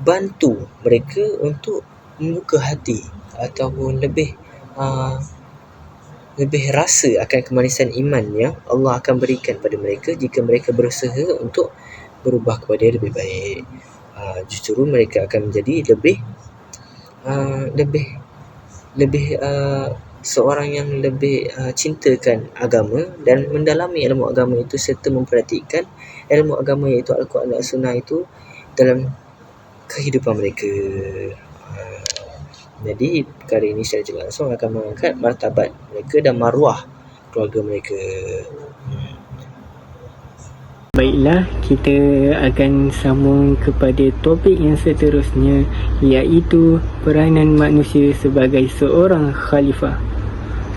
bantu mereka untuk membuka hati ataupun lebih rasa akan kemanisan iman yang Allah akan berikan pada mereka jika mereka berusaha untuk berubah kepada yang lebih baik. Justru mereka akan menjadi lebih seorang yang lebih cintakan agama dan mendalami ilmu agama itu, serta memperhatikan ilmu agama iaitu Al-Quran dan Sunnah itu dalam kehidupan mereka. Jadi perkara ini secara tidak langsung akan mengangkat martabat mereka dan maruah keluarga mereka. Baiklah, kita akan sambung kepada topik yang seterusnya, iaitu peranan manusia sebagai seorang khalifah.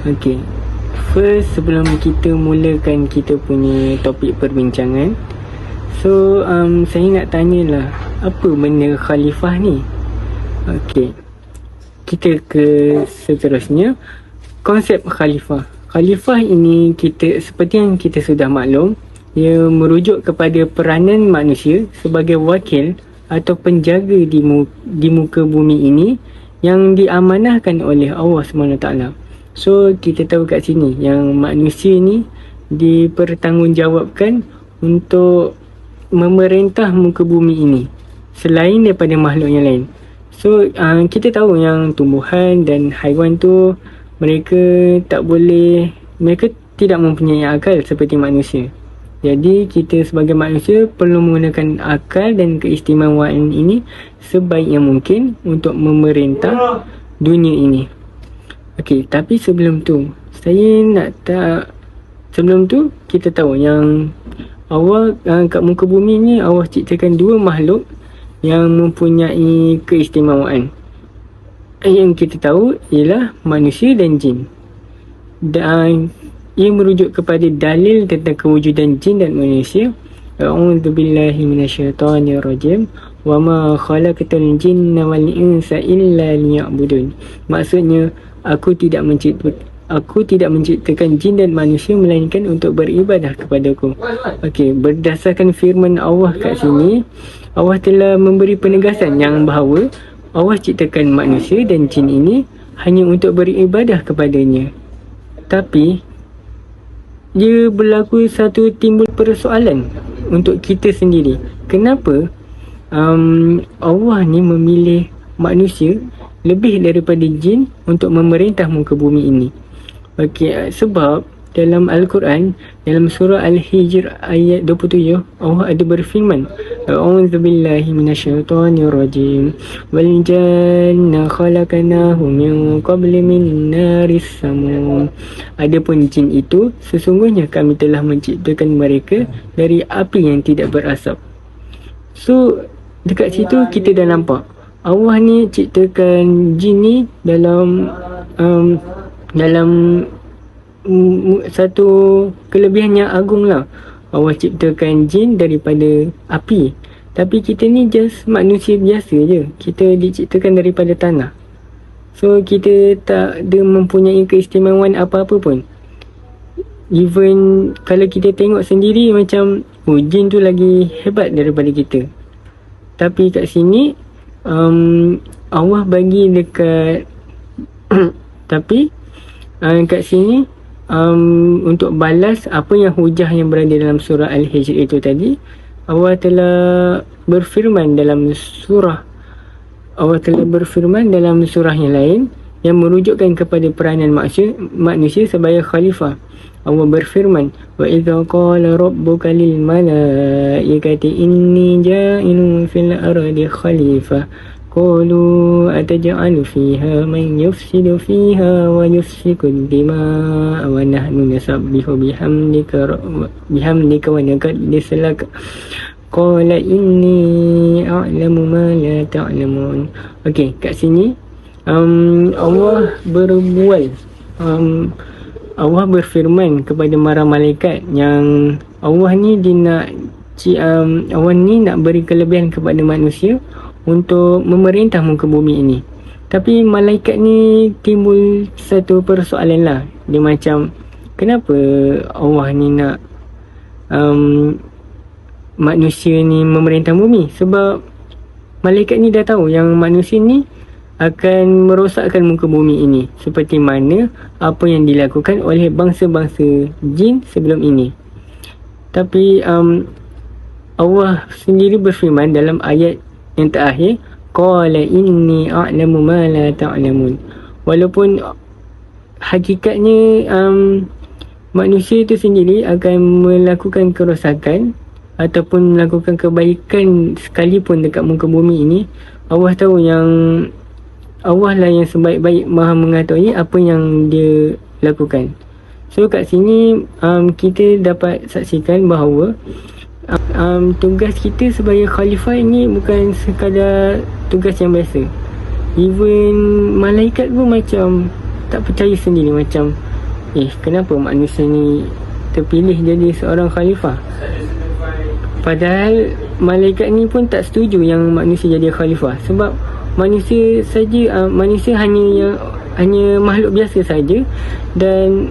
Okey, first sebelum kita mulakan kita punya topik perbincangan, so saya nak tanyalah, apa benda khalifah ni? Okey, kita ke seterusnya. Konsep khalifah ini, seperti yang kita sudah maklum, ia merujuk kepada peranan manusia sebagai wakil atau penjaga di muka bumi ini yang diamanahkan oleh Allah SWT. So kita tahu kat sini yang manusia ni dipertanggungjawabkan untuk memerintah muka bumi ini selain daripada makhluk yang lain. So kita tahu yang tumbuhan dan haiwan tu mereka tidak mempunyai akal seperti manusia. Jadi kita sebagai manusia perlu menggunakan akal dan keistimewaan ini sebaik yang mungkin untuk memerintah dunia ini. Okey, tapi sebelum tu kita tahu yang Allah kat muka bumi ni Allah ciptakan dua makhluk yang mempunyai keistimewaan. Yang kita tahu ialah manusia dan jin. Dan ia merujuk kepada dalil tentang kewujudan jin dan manusia. A'udzubillahi minasyaitonirrajim. Wa ma khalaqatul jinna wal insa illa liya'budun. Maksudnya aku tidak menciptakan jin dan manusia melainkan untuk beribadah kepadaku. Okey, berdasarkan firman Allah kat sini, Allah telah memberi penegasan yang bahawa Allah ciptakan manusia dan jin ini hanya untuk beribadah kepadanya. Tapi dia berlaku timbul persoalan untuk kita sendiri. Kenapa Allah ni memilih manusia lebih daripada jin untuk memerintah muka bumi ini? Okey, sebab dalam Al-Quran, dalam surah Al-Hijr ayat 27, Allah ada berfirman, A'udzubillahi minasyaitonirrajim. Wal janna khalaqnahu min qabli min naris samum. Adapun jin itu, sesungguhnya kami telah menciptakan mereka dari api yang tidak berasap. So, dekat situ kita dah nampak Allah ni ciptakan jin ni dalam satu kelebihan yang agung lah. Allah ciptakan jin daripada api. Tapi kita ni just manusia biasa je. Kita diciptakan daripada tanah. So kita tak ada mempunyai keistimewaan apa-apa pun. Even kalau kita tengok sendiri macam jin tu lagi hebat daripada kita. Tapi kat sini Allah bagi dekat tapi kat sini untuk balas apa yang hujah yang berada dalam surah Al-Hijr itu tadi, Allah telah berfirman dalam surah yang lain yang merujukkan kepada peranan manusia sebagai khalifah. Allah berfirman, wa idza qala rabbuka lil malaikati inni ja'ilun fil ardi khalifah qalu ataj'alu fiha man yufsidu fiha wa yusfiku ad-dima'a wa nahnu nusabbihu bihamdika wa nuqaddisu lak qala inni a'lamu ma la ta'lamun. Okey, kat sini Allah Allah berfirman kepada para malaikat yang Allah ni Allah ni nak beri kelebihan kepada manusia untuk memerintah muka bumi ini. Tapi malaikat ni timbul satu persoalan lah. Dia macam, kenapa Allah ni nak manusia ni memerintah bumi? Sebab malaikat ni dah tahu yang manusia ni akan merosakkan muka bumi ini, seperti mana apa yang dilakukan oleh bangsa-bangsa jin sebelum ini. Tapi Allah sendiri berfirman dalam ayat yang terakhir, qala inni a'lamu ma la ta'lamun. Walaupun hakikatnya manusia itu sendiri akan melakukan kerosakan ataupun melakukan kebaikan sekalipun dekat muka bumi ini, Allah tahu yang Allah lah yang sebaik-baik maha mengetahui apa yang dia lakukan. So kat sini kita dapat saksikan bahawa tugas kita sebagai khalifah ini bukan sekadar tugas yang biasa. Even malaikat pun macam tak percaya sendiri, macam kenapa manusia ni terpilih jadi seorang khalifah? Padahal malaikat ni pun tak setuju yang manusia jadi khalifah. Sebab manusia hanya makhluk biasa saja, dan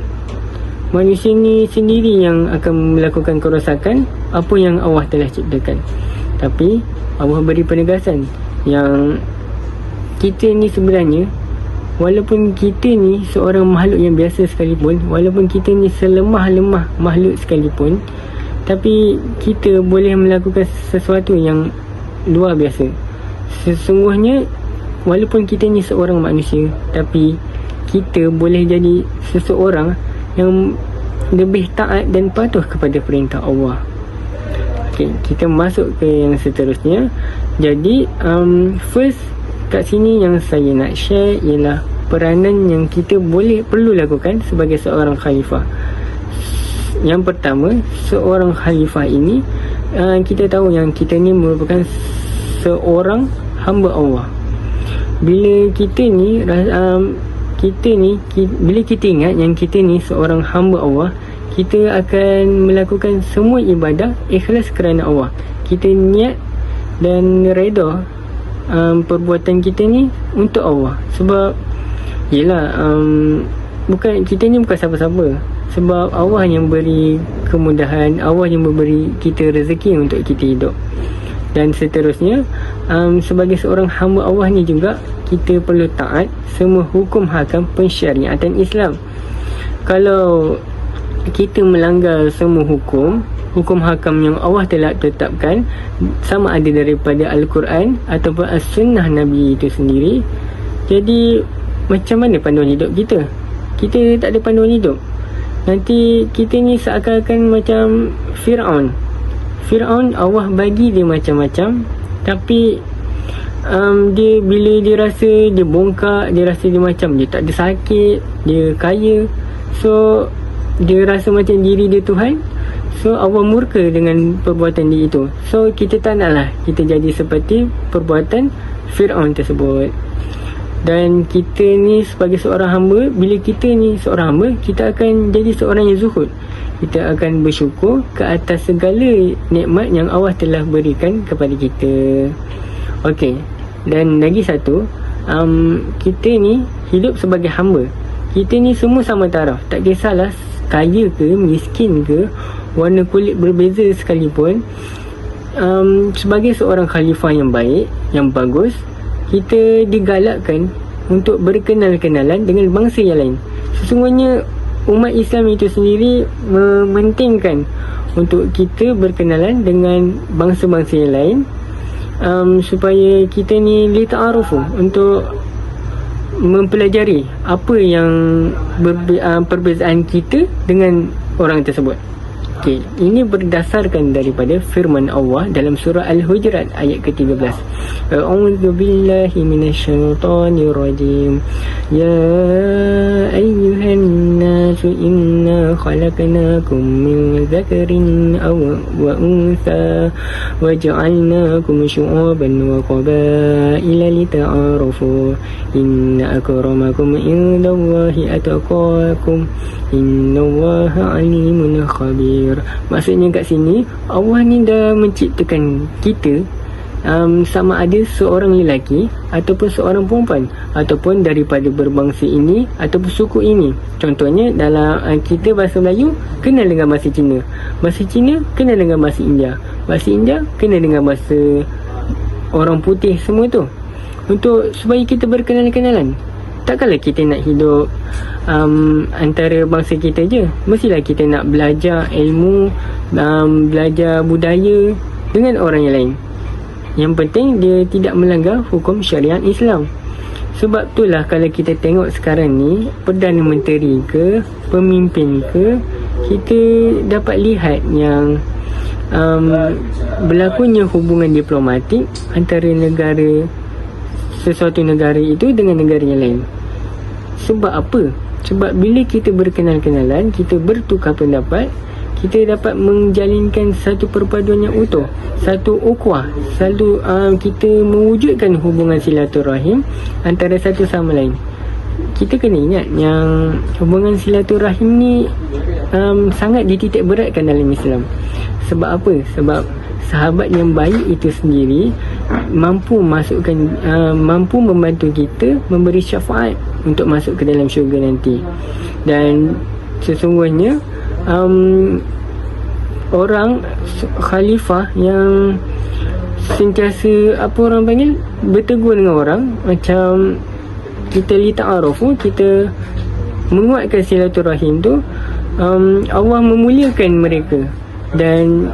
manusia ni sendiri yang akan melakukan kerosakan apa yang Allah telah ciptakan. Tapi Allah beri penegasan yang kita ni sebenarnya, walaupun kita ni seorang makhluk yang biasa sekalipun, walaupun kita ni selemah-lemah makhluk sekalipun, tapi kita boleh melakukan sesuatu yang luar biasa. Sesungguhnya walaupun kita ni seorang manusia, tapi kita boleh jadi seseorang yang lebih taat dan patuh kepada perintah Allah. Okay, kita masuk ke yang seterusnya. Jadi first kat sini yang saya nak share ialah peranan yang kita perlu lakukan sebagai seorang khalifah. Yang pertama, seorang khalifah ini kita tahu yang kita ni merupakan seorang hamba Allah. Bila kita ni bila kita ingat yang kita ni seorang hamba Allah, kita akan melakukan semua ibadah ikhlas kerana Allah. Kita niat dan reda perbuatan kita ni untuk Allah. Sebab yelah, kita ni bukan siapa-siapa. Sebab Allah yang beri kemudahan, Allah yang memberi kita rezeki untuk kita hidup. Dan seterusnya, sebagai seorang hamba Allah ni juga, kita perlu taat semua hukum hakam pensyariatan Islam. Kalau kita melanggar semua hukum hakam yang Allah telah tetapkan, sama ada daripada Al-Quran ataupun As-Sunnah Nabi itu sendiri, jadi macam mana panduan hidup kita? Kita tak ada panduan hidup. Nanti kita ni seakan-akan macam Fir'aun. Allah bagi dia macam-macam, tapi dia bila dia rasa dia bongkak, dia rasa dia macam dia tak ada sakit, dia kaya, so dia rasa macam diri dia Tuhan. So Allah murka dengan perbuatan dia itu. So kita tak naklah kita jadi seperti perbuatan Fir'aun tersebut. Dan kita ni sebagai seorang hamba, bila kita ni seorang hamba, kita akan jadi seorang yang zuhud. Kita akan bersyukur ke atas segala nikmat yang Allah telah berikan kepada kita. Okey. Dan lagi satu, kita ni hidup sebagai hamba. Kita ni semua sama taraf. Tak kisahlah kaya ke, miskin ke, warna kulit berbeza sekalipun. Sebagai seorang khalifah yang baik, yang bagus, kita digalakkan untuk berkenal-kenalan dengan bangsa yang lain. Sesungguhnya umat Islam itu sendiri mementingkan untuk kita berkenalan dengan bangsa-bangsa yang lain, supaya kita ni lita'arufu, untuk mempelajari apa yang perbezaan kita dengan orang tersebut. Okey, ini berdasarkan daripada firman Allah dalam surah Al-Hujurat ayat ke-13. A'udzu billahi minasyaitonir rajim. Ya ayyuhan nasu inna khalaqnakum min dzakarin wa untha wa ja'alnakum syu'uban wa qabaila lita'arafu. Inna akramakum indallahi atqakum. Innallaha alimun khabir. Maksudnya kat sini, Allah ni dah menciptakan kita, sama ada seorang lelaki ataupun seorang perempuan, ataupun daripada berbangsa ini ataupun suku ini. Contohnya dalam kita bahasa Melayu kenal dengan bahasa Cina, bahasa Cina kenal dengan bahasa India, bahasa India kenal dengan bahasa orang putih semua tu, untuk supaya kita berkenalan-kenalan. Takkanlah kita nak hidup antara bangsa kita je. Mestilah kita nak belajar ilmu, belajar budaya dengan orang yang lain. Yang penting dia tidak melanggar hukum syariat Islam. Sebab itulah kalau kita tengok sekarang ni, Perdana Menteri ke, pemimpin ke, kita dapat lihat yang berlakunya hubungan diplomatik antara sesuatu negara itu dengan negara yang lain. Sebab apa? Sebab bila kita berkenal-kenalan, kita bertukar pendapat, kita dapat menjalinkan satu perpaduan yang utuh, satu ukhuwah, kita mewujudkan hubungan silaturahim antara satu sama lain. Kita kena ingat yang hubungan silaturahim ni sangat dititik beratkan dalam Islam. Sebab apa? Sebab sahabat yang baik itu sendiri mampu membantu kita memberi syafaat untuk masuk ke dalam syurga nanti. Dan sesungguhnya orang khalifah yang sentiasa apa orang panggil bertegur dengan orang, macam kita li ta'arufu, kita menguatkan silaturahim tu, Allah memuliakan mereka dan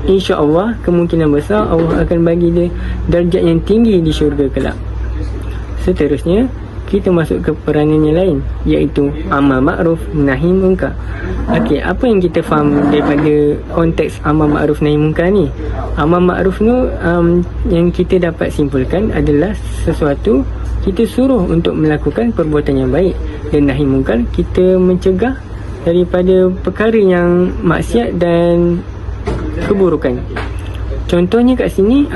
insya-Allah kemungkinan besar Allah akan bagi dia darjat yang tinggi di syurga kelak. Seterusnya kita masuk ke peranan yang lain, iaitu amar ma'ruf nahi munkar. Okey, apa yang kita faham daripada konteks amar ma'ruf nahi munkar ni? Amar ma'ruf tu yang kita dapat simpulkan adalah sesuatu kita suruh untuk melakukan perbuatan yang baik, dan nahi munkar kita mencegah daripada perkara yang maksiat dan keburukan. Contohnya kat sini,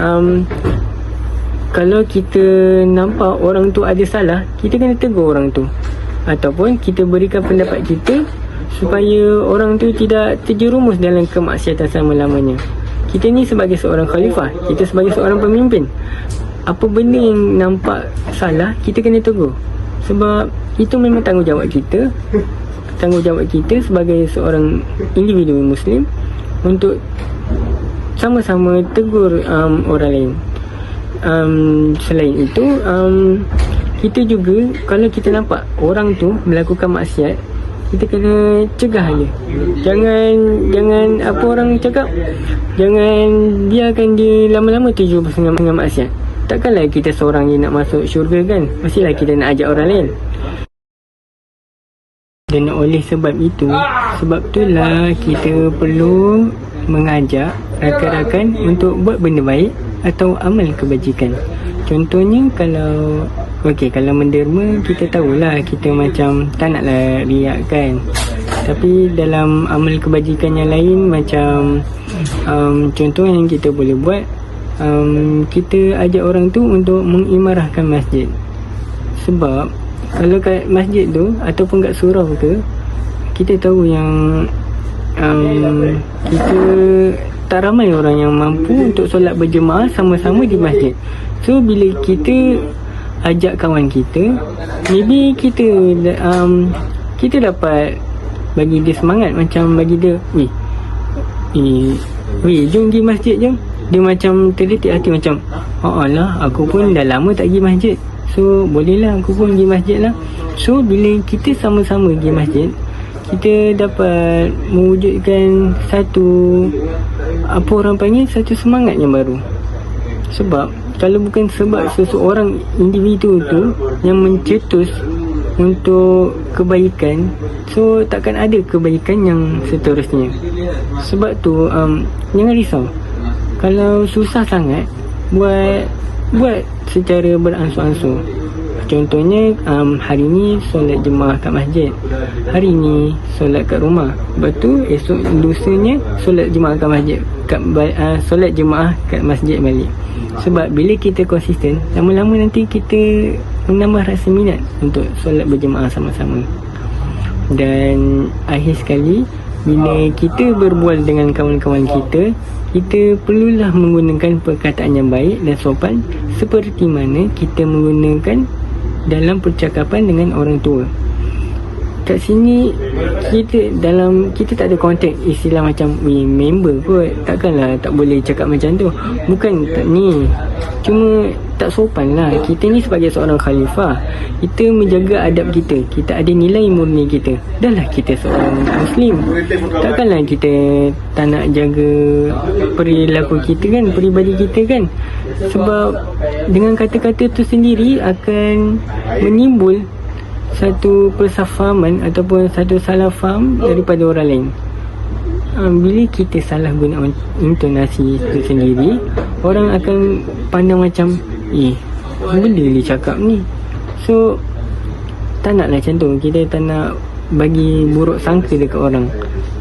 kalau kita nampak orang tu ada salah, kita kena tegur orang tu, ataupun kita berikan pendapat kita supaya orang tu tidak terjerumus dalam kemaksiatan selama-lamanya. Kita ni sebagai seorang khalifah, kita sebagai seorang pemimpin, apa benda yang nampak salah, kita kena tegur, sebab itu memang tanggungjawab kita. Tanggungjawab kita sebagai seorang individu Muslim untuk sama-sama tegur orang lain. Selain itu, kita juga kalau kita nampak orang tu melakukan maksiat, kita kena cegah dia. Jangan apa orang cakap, jangan biarkan dia lama-lama terjerumus dengan maksiat. Takkanlah kita seorang je nak masuk syurga kan, mestilah kita nak ajak orang lain. Dan oleh sebab itulah kita perlu mengajak rakan-rakan untuk buat benda baik atau amal kebajikan. Contohnya kalau menderma, kita tahulah kita macam tak naklah riak kan. Tapi dalam amal kebajikan yang lain, macam contoh yang kita boleh buat, kita ajak orang tu untuk mengimarahkan masjid. Sebab kalau kat masjid tu ataupun kat surau tu, kita tahu yang kita tak ramai orang yang mampu untuk solat berjemaah sama-sama di masjid. So bila kita ajak kawan kita, maybe kita dapat bagi dia semangat, macam bagi dia, jom pergi masjid jom. Dia macam terdetik hati, macam alah, aku pun dah lama tak pergi masjid, so bolehlah aku pun pergi masjid lah. So bila kita sama-sama pergi masjid, kita dapat mewujudkan satu satu semangat yang baru. Sebab kalau bukan sebab seseorang individu tu yang mencetus untuk kebaikan, so takkan ada kebaikan yang seterusnya. Sebab tu jangan risau kalau susah sangat, buat secara beransur-ansur. Contohnya hari ni solat jemaah kat masjid, hari ni solat kat rumah, lepas tu esok lusanya solat jemaah kat masjid, solat jemaah kat masjid balik. Sebab bila kita konsisten, lama-lama nanti kita menambah rasa minat untuk solat berjemaah sama-sama. Dan akhir sekali, bila kita berbual dengan kawan-kawan kita, kita perlulah menggunakan perkataan yang baik dan sopan, seperti mana kita menggunakan dalam percakapan dengan orang tua. Kat sini kita tak ada konteks istilah macam member kot. Takkanlah tak boleh cakap macam tu. Bukan tak ni, cuma tak sopan lah. Kita ni sebagai seorang khalifah, kita menjaga adab kita, kita ada nilai murni kita. Dah lah kita seorang Muslim, takkanlah kita tak nak jaga perilaku kita kan, peribadi kita kan. Sebab dengan kata-kata tu sendiri akan menimbul satu persafahaman ataupun satu salah faham daripada orang lain. Bila kita salah guna intonasi itu sendiri, orang akan pandang macam benda dia cakap ni. So tak naklah macam tu. Kita tak nak bagi buruk sangka dekat orang,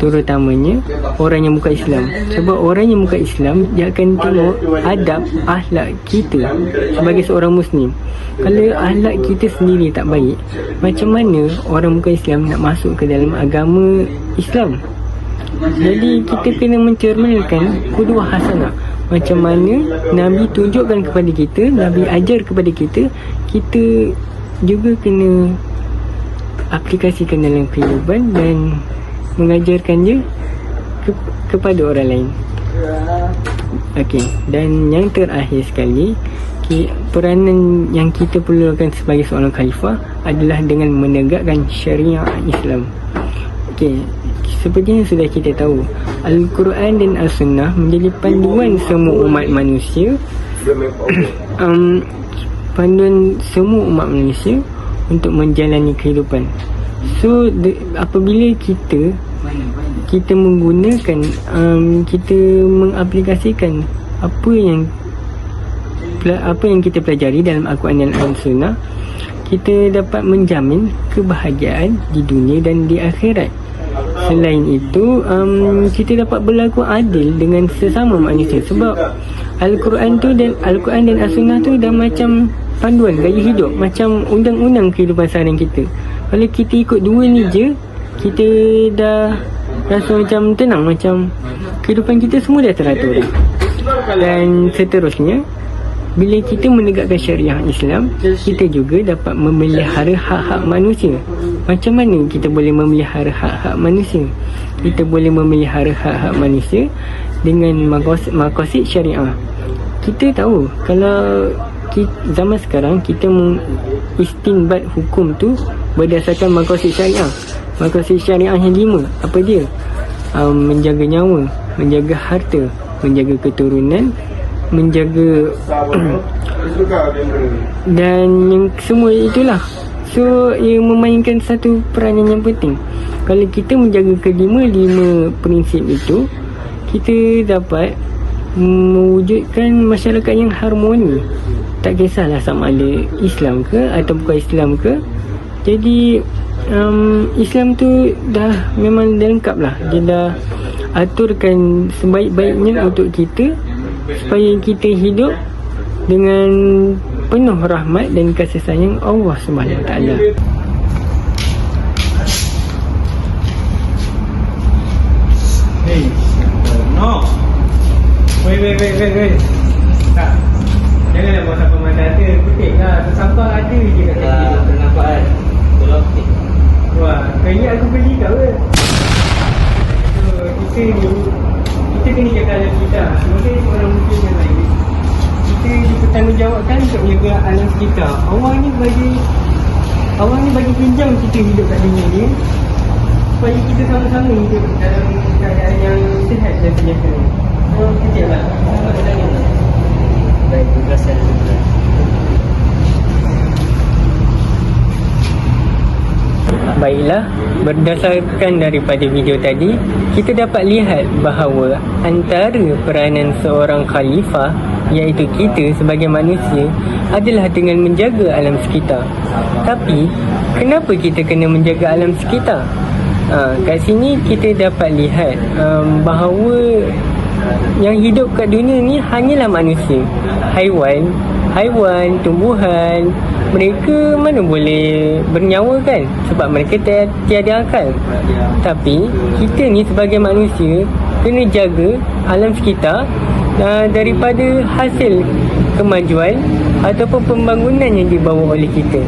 terutamanya orang yang bukan Islam. Sebab orang yang bukan Islam, dia akan tengok adab, akhlak kita sebagai seorang Muslim. Kalau akhlak kita sendiri tak baik, macam mana orang bukan Islam nak masuk ke dalam agama Islam? Jadi kita kena mencerminkan qudwah hasanah. Macam mana Nabi tunjukkan kepada kita, Nabi ajar kepada kita, kita juga kena aplikasikan dalam kehidupan dan mengajarkan dia kepada orang lain. Okey, dan yang terakhir sekali, peranan yang kita perlukan sebagai seorang khalifah adalah dengan menegakkan syariah Islam. Okey, seperti yang sudah kita tahu, Al-Quran dan As-Sunnah menjadi panduan semua umat manusia panduan semua umat manusia untuk menjalani kehidupan. So apabila kita menggunakan kita mengaplikasikan apa yang kita pelajari dalam Al-Quran dan Al-Sunnah, kita dapat menjamin kebahagiaan di dunia dan di akhirat. Selain itu, kita dapat berlaku adil dengan sesama manusia, sebab Al-Quran dan As-Sunnah tu dah macam panduan gaya hidup, macam undang-undang kehidupan seharian kita. Kalau kita ikut dua ni je, kita dah rasa macam tenang, macam kehidupan kita semua dah teratur dah. Dan seterusnya, bila kita menegakkan syariah Islam, kita juga dapat memelihara hak-hak manusia. Macam mana kita boleh memelihara hak-hak manusia? Kita boleh memelihara hak-hak manusia dengan maqasid syariah. Kita tahu kalau zaman sekarang kita mengistinbat hukum tu berdasarkan maqasid syariah. Maqasid syariah yang 5, apa dia? Menjaga nyawa, menjaga harta, menjaga keturunan, menjaga dan yang semua itulah. So ia memainkan satu peranan yang penting. Kalau kita menjaga kelima prinsip itu, kita dapat mewujudkan masyarakat yang harmoni. Tak kisahlah sama ada Islam ke atau bukan Islam ke. Jadi Islam tu dah memang dah lengkap lah. Dia dah aturkan sebaik-baiknya untuk kita, supaya kita hidup dengan penuh rahmat dan kasih sayang Allah Subhanahu Wa Taala. Hey, no. Wait. Tak. Janganlah buat sampah mata ada. Kutip lah. Sampah ada je kat kaki. Nampak kan? Tolong kutip. Wah, kayaknya aku beli kau ke? So, kita kena jaga alam kita. Sebagai orang Muslim yang lain, kita dipertanggungjawabkan untuk menjaga alam sekitar. Allah ni bagi pinjam kita hidup kat dunia ni, supaya kita sama-sama hidup dalam keadaan yang sihat dan sejahtera. So, kecil lah. Baik, terima kasih. Baiklah, berdasarkan daripada video tadi, kita dapat lihat bahawa antara peranan seorang khalifah, iaitu kita sebagai manusia, adalah dengan menjaga alam sekitar. Tapi, kenapa kita kena menjaga alam sekitar? Kat sini kita dapat lihat bahawa yang hidup kat dunia ni hanyalah manusia. Haiwan, tumbuhan, mereka mana boleh bernyawa kan, sebab mereka tiada akal. Tapi kita ni sebagai manusia kena jaga alam sekitar daripada hasil kemajuan ataupun pembangunan yang dibawa oleh kita.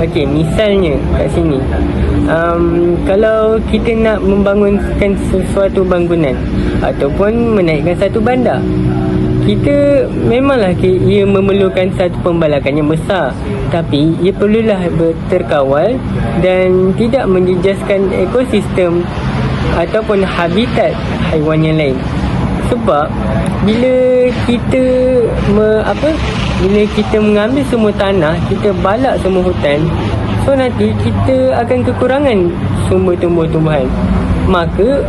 Okey, misalnya kat sini, kalau kita nak membangunkan sesuatu bangunan ataupun menaikkan satu bandar, kita memanglah ia memerlukan satu pembalakan yang besar, tapi ia perlulah terkawal dan tidak menjejaskan ekosistem ataupun habitat haiwan yang lain. Sebab bila kita mengambil semua tanah, kita balak semua hutan, so nanti kita akan kekurangan sumber tumbuh-tumbuhan. Maka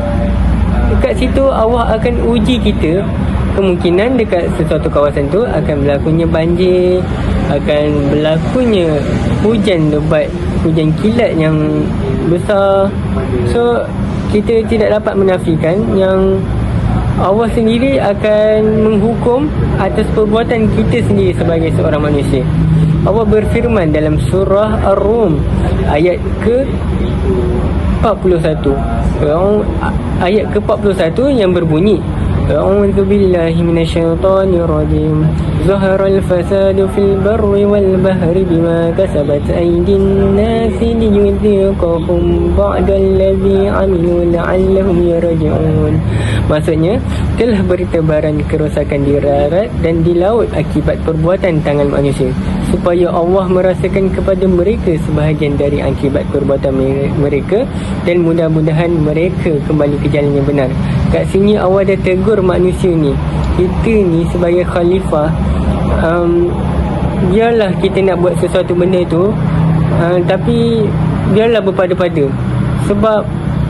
dekat situ Allah akan uji kita. Kemungkinan dekat sesuatu kawasan tu akan berlakunya banjir, akan berlakunya hujan lebat, hujan kilat yang besar. So kita tidak dapat menafikan yang Allah sendiri akan menghukum atas perbuatan kita sendiri sebagai seorang manusia. Allah berfirman dalam surah Ar-Rum ayat ke-41. Ayat ke-41 yang berbunyi, A'udzu billahi minasyaitonir rajim. zaharal fasadu fil barri wal bahri bima kasabat aydin nasi liyudhiqahum ba'dallazi 'amilu la'allahum yarji'un. Maksudnya, telah bertebaran kerosakan di darat dan di laut akibat perbuatan tangan manusia, supaya Allah merasakan kepada mereka sebahagian dari akibat perbuatan mereka, dan mudah-mudahan mereka kembali ke jalan yang benar. Kat sini Allah dah tegur manusia ni, kita ni sebagai khalifah, biarlah kita nak buat sesuatu benda tu, tapi biarlah berpada-pada, sebab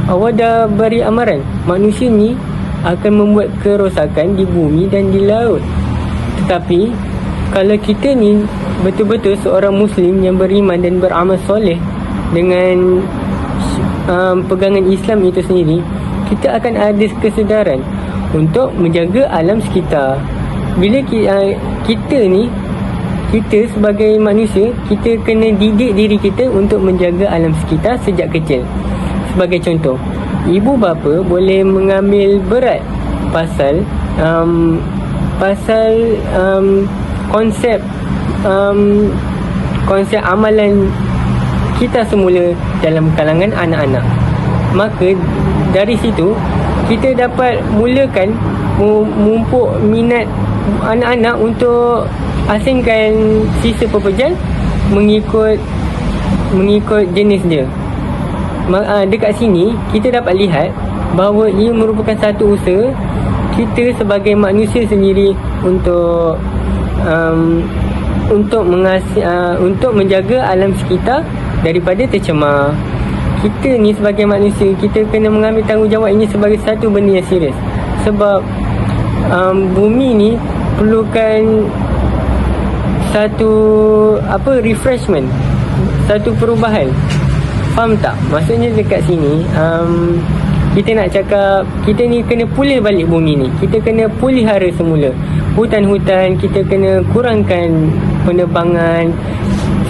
Allah dah beri amaran manusia ni akan membuat kerosakan di bumi dan di laut. Tetapi kalau kita ni betul-betul seorang Muslim yang beriman dan beramal soleh dengan pegangan Islam itu sendiri, kita akan ada kesedaran untuk menjaga alam sekitar. Bila kita ni, kita sebagai manusia, kita kena didik diri kita untuk menjaga alam sekitar sejak kecil. Sebagai contoh, ibu bapa boleh mengambil berat pasal konsep amalan kita semula dalam kalangan anak-anak. Maka dari situ kita dapat mulakan mumpuk minat anak-anak untuk asingkan sisa pepejal mengikut jenis dia. Dekat sini kita dapat lihat bahawa ia merupakan satu usaha kita sebagai manusia sendiri untuk menjaga alam sekitar daripada tercemar. Kita ni sebagai manusia, kita kena mengambil tanggungjawab ini sebagai satu benda yang serius, sebab bumi ni perlukan satu refreshment, satu perubahan. Faham tak? Maksudnya dekat sini kita nak cakap kita ni kena pulih balik bumi ni. Kita kena pulihara semula hutan-hutan, kita kena kurangkan penebangan,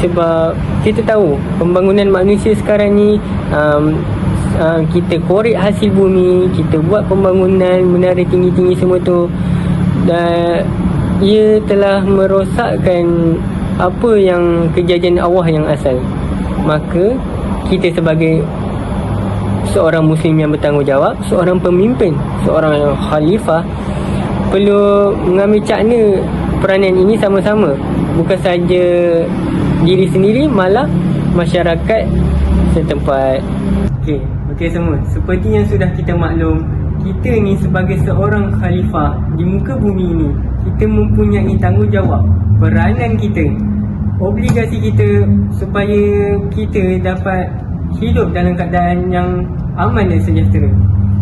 sebab kita tahu pembangunan manusia sekarang ni kita korek hasil bumi, kita buat pembangunan menara tinggi-tinggi semua tu, dan ia telah merosakkan apa yang kejadian Allah yang asal. Maka kita sebagai seorang Muslim yang bertanggungjawab, seorang pemimpin, seorang khalifah, perlu mengambil cakna peranan ini sama-sama. Bukan saja diri sendiri, malah masyarakat setempat. Okey semua. Seperti yang sudah kita maklum, kita ni sebagai seorang khalifah di muka bumi ini, kita mempunyai tanggungjawab, peranan kita, obligasi kita supaya kita dapat hidup dalam keadaan yang aman dan sejahtera.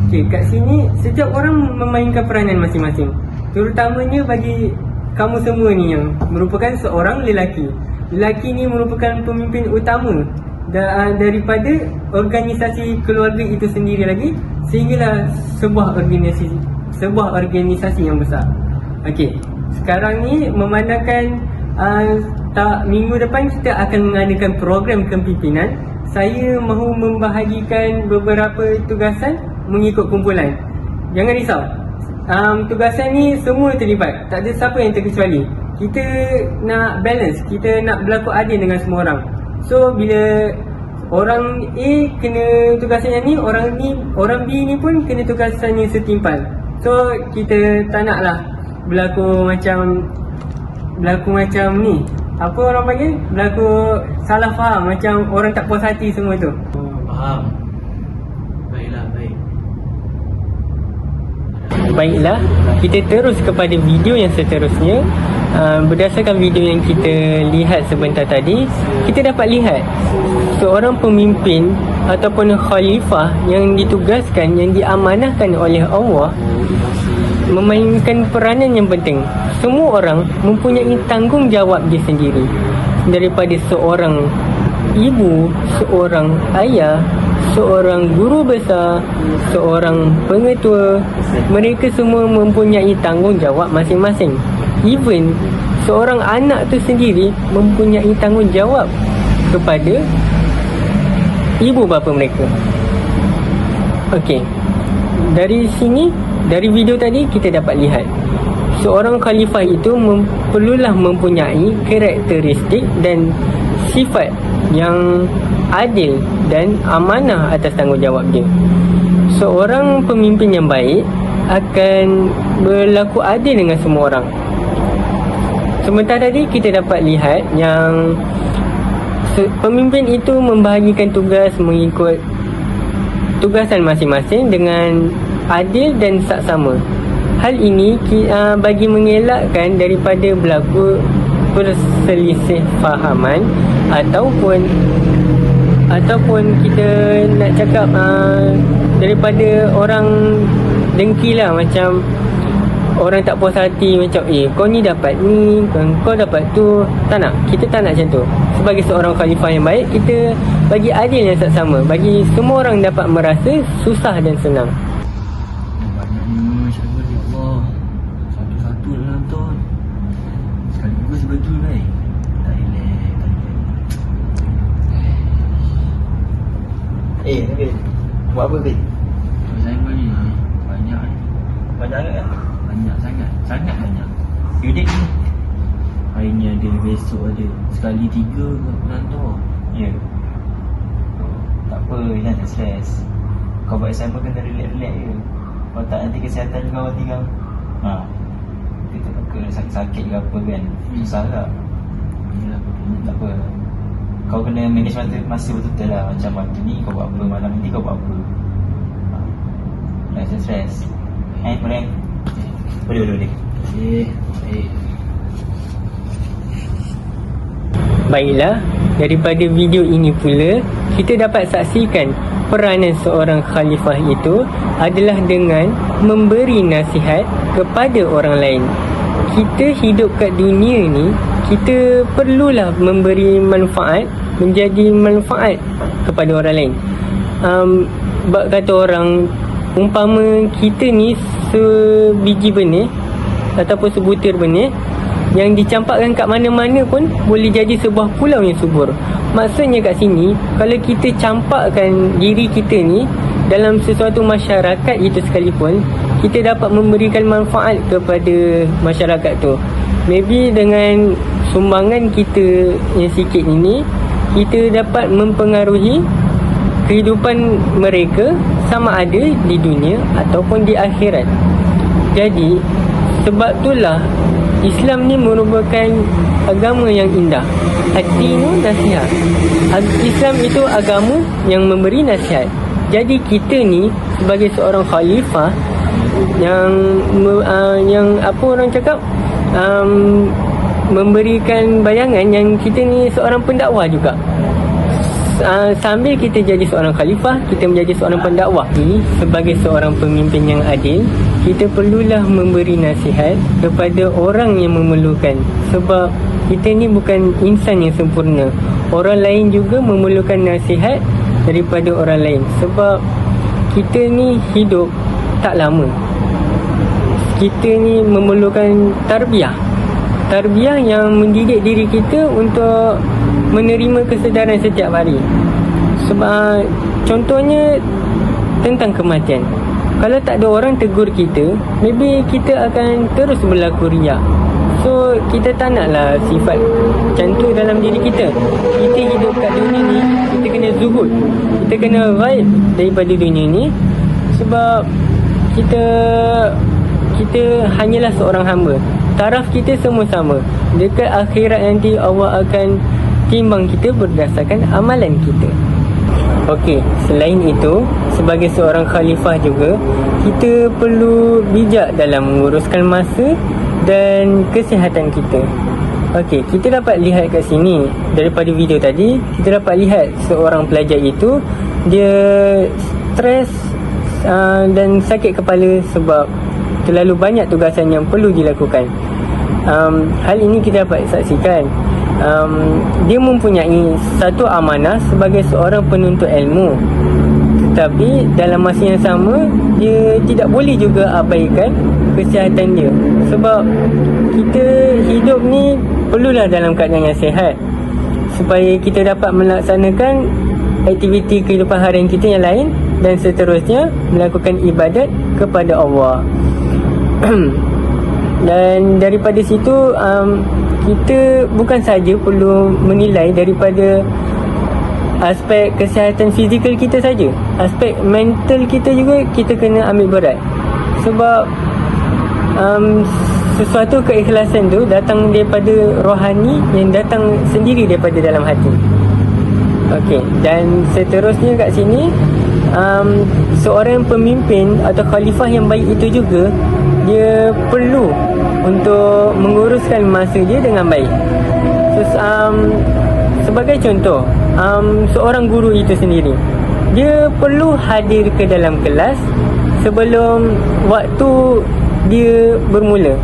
Okey, kat sini setiap orang memainkan peranan masing-masing. Terutamanya bagi kamu semua ni yang merupakan seorang lelaki. Lelaki ni merupakan pemimpin utama daripada organisasi keluarga itu sendiri lagi, sehinggalah sebuah organisasi yang besar. Okey, sekarang ni memandangkan minggu depan kita akan mengadakan program kepimpinan. Saya mahu membahagikan beberapa tugasan mengikut kumpulan. Jangan risau, tugasan ni semua terlibat, tak ada siapa yang terkecuali. Kita nak balance, kita nak berlaku adil dengan semua orang. So bila orang A kena tugasan yang ni, orang B ni pun kena tugasan yang setimpal. So kita tak naklah berlaku macam ni, apa orang panggil, berlaku salah faham, macam orang tak puas hati semua tu. Faham. Baiklah, kita terus kepada video yang seterusnya. Berdasarkan video yang kita lihat sebentar tadi, kita dapat lihat seorang pemimpin ataupun khalifah yang ditugaskan, yang diamanahkan oleh Allah, memainkan peranan yang penting. Semua orang mempunyai tanggungjawab dia sendiri. Daripada seorang ibu, seorang ayah, seorang guru besar, seorang pengetua, mereka semua mempunyai tanggungjawab masing-masing. Even seorang anak tu sendiri mempunyai tanggungjawab kepada ibu bapa mereka. Okey, dari sini, dari video tadi kita dapat lihat seorang khalifah itu perlulah mempunyai karakteristik dan sifat yang adil dan amanah atas tanggungjawab dia. Seorang pemimpin yang baik akan berlaku adil dengan semua orang. Sementara tadi kita dapat lihat yang pemimpin itu membahagikan tugas mengikut tugasan masing-masing dengan adil dan saksama. Hal ini bagi mengelakkan daripada berlaku perselisih fahaman ataupun kita nak cakap daripada orang dengki lah, macam orang tak puas hati, macam kau ni dapat ni, kau dapat tu. Tak nak, kita tak nak macam tu. Sebagai seorang khalifah yang baik, kita bagi adil yang saksama, bagi semua orang dapat merasa susah dan senang. Banyaknya insya-Allah ya Allah. Satu-satu dah nonton. Sekaligus betul baik. Tak relax. Nabil, buat apa Nabil? Assignment ni banyak ni. Banyak kan? Banyak sangat. Sangat banyak. You date ni? Hari ni ada, besok ada. Sekali 3 menantor. Ya. Tak apa, jangan stress. Kau buat assignment kena relax-relax je. Kalau tak nanti kesihatan kau tinggal. Kita takut sakit-sakit ke apa kan. Susah tak? Yelah, Tak apa. Kau kena manage masa betul-betul lah. Macam waktu ni kau buat apa, malam nanti kau buat apa. Jangan stress. Boleh? Boleh. Baik. Baiklah, daripada video ini pula kita dapat saksikan peranan seorang khalifah itu adalah dengan memberi nasihat kepada orang lain. Kita hidup kat dunia ni, kita perlulah memberi manfaat, menjadi manfaat kepada orang lain. Bak kata orang, umpama kita ni sebiji benih ataupun sebutir benih yang dicampakkan kat mana-mana pun boleh jadi sebuah pulau yang subur. Maksudnya kat sini, kalau kita campakkan diri kita ni dalam sesuatu masyarakat itu sekalipun, kita dapat memberikan manfaat kepada masyarakat tu. Maybe dengan sumbangan kita yang sikit ini, kita dapat mempengaruhi kehidupan mereka sama ada di dunia ataupun di akhirat. Jadi sebab itulah Islam ni merupakan agama yang indah. Ad-dinu nasihat. Islam itu agama yang memberi nasihat. Jadi kita ni sebagai seorang khalifah yang apa orang cakap, memberikan bayangan yang kita ni seorang pendakwah juga. Sambil kita jadi seorang khalifah, kita menjadi seorang pendakwah. Ini sebagai seorang pemimpin yang adil, kita perlulah memberi nasihat kepada orang yang memerlukan. Sebab kita ni bukan insan yang sempurna. Orang lain juga memerlukan nasihat daripada orang lain. Sebab kita ni hidup tak lama. Kita ni memerlukan tarbiyah yang mendidik diri kita untuk menerima kesedaran setiap hari. Sebab contohnya tentang kematian, kalau tak ada orang tegur kita, maybe kita akan terus berlaku riak. So kita tak naklah sifat macam tu dalam diri kita. Kita hidup kat dunia ni, kita kena zuhud, kita kena ghaib daripada dunia ni. Sebab kita hanyalah seorang hamba. Taraf kita semua sama. Dekat akhirat nanti Allah akan timbang kita berdasarkan amalan kita. Okey, selain itu, sebagai seorang khalifah juga, kita perlu bijak dalam menguruskan masa dan kesihatan kita. Okey, kita dapat lihat kat sini daripada video tadi, kita dapat lihat seorang pelajar itu dia stres dan sakit kepala sebab terlalu banyak tugasan yang perlu dilakukan. Hal ini kita dapat saksikan. Dia mempunyai satu amanah sebagai seorang penuntut ilmu, tetapi dalam masa yang sama dia tidak boleh juga abaikan kesihatan dia. Sebab kita hidup ni perlulah dalam keadaan yang sihat supaya kita dapat melaksanakan aktiviti kehidupan harian kita yang lain dan seterusnya melakukan ibadat kepada Allah. Dan daripada situ kita bukan saja perlu menilai daripada aspek kesihatan fizikal kita saja, aspek mental kita juga kita kena ambil berat. Sebab sesuatu keikhlasan tu datang daripada rohani yang datang sendiri daripada dalam hati. Okey, dan seterusnya kat sini seorang pemimpin atau khalifah yang baik itu juga dia perlu untuk menguruskan masa dia dengan baik. So, sebagai contoh, seorang guru itu sendiri, dia perlu hadir ke dalam kelas sebelum waktu dia bermula.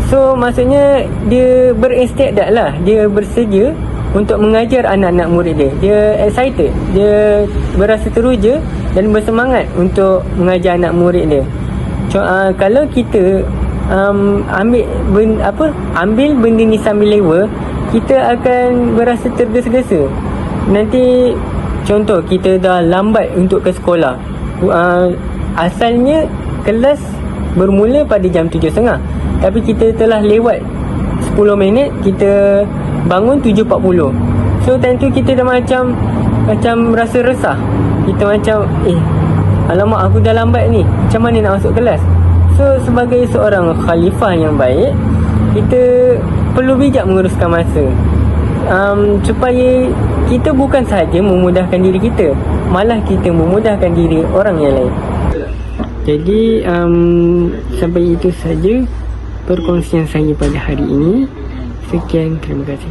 So maksudnya dia beristiadat lah, dia bersedia untuk mengajar anak-anak murid dia. Dia excited, dia berasa teruja dan bersemangat untuk mengajar anak murid dia. Kalau kita ambil benda ni sambil lewa, kita akan berasa tergesa-gesa. Nanti contoh kita dah lambat untuk ke sekolah. Asalnya kelas bermula pada jam 7.30, tapi kita telah lewat 10 minit, kita bangun 7.40. So time tu kita dah macam rasa resah. Kita macam alamak, aku dah lambat ni, macam mana nak masuk kelas? So sebagai seorang khalifah yang baik, kita perlu bijak menguruskan masa, supaya kita bukan sahaja memudahkan diri kita, malah kita memudahkan diri orang yang lain. Jadi sampai itu saja perkongsian saya pada hari ini. Sekian, terima kasih.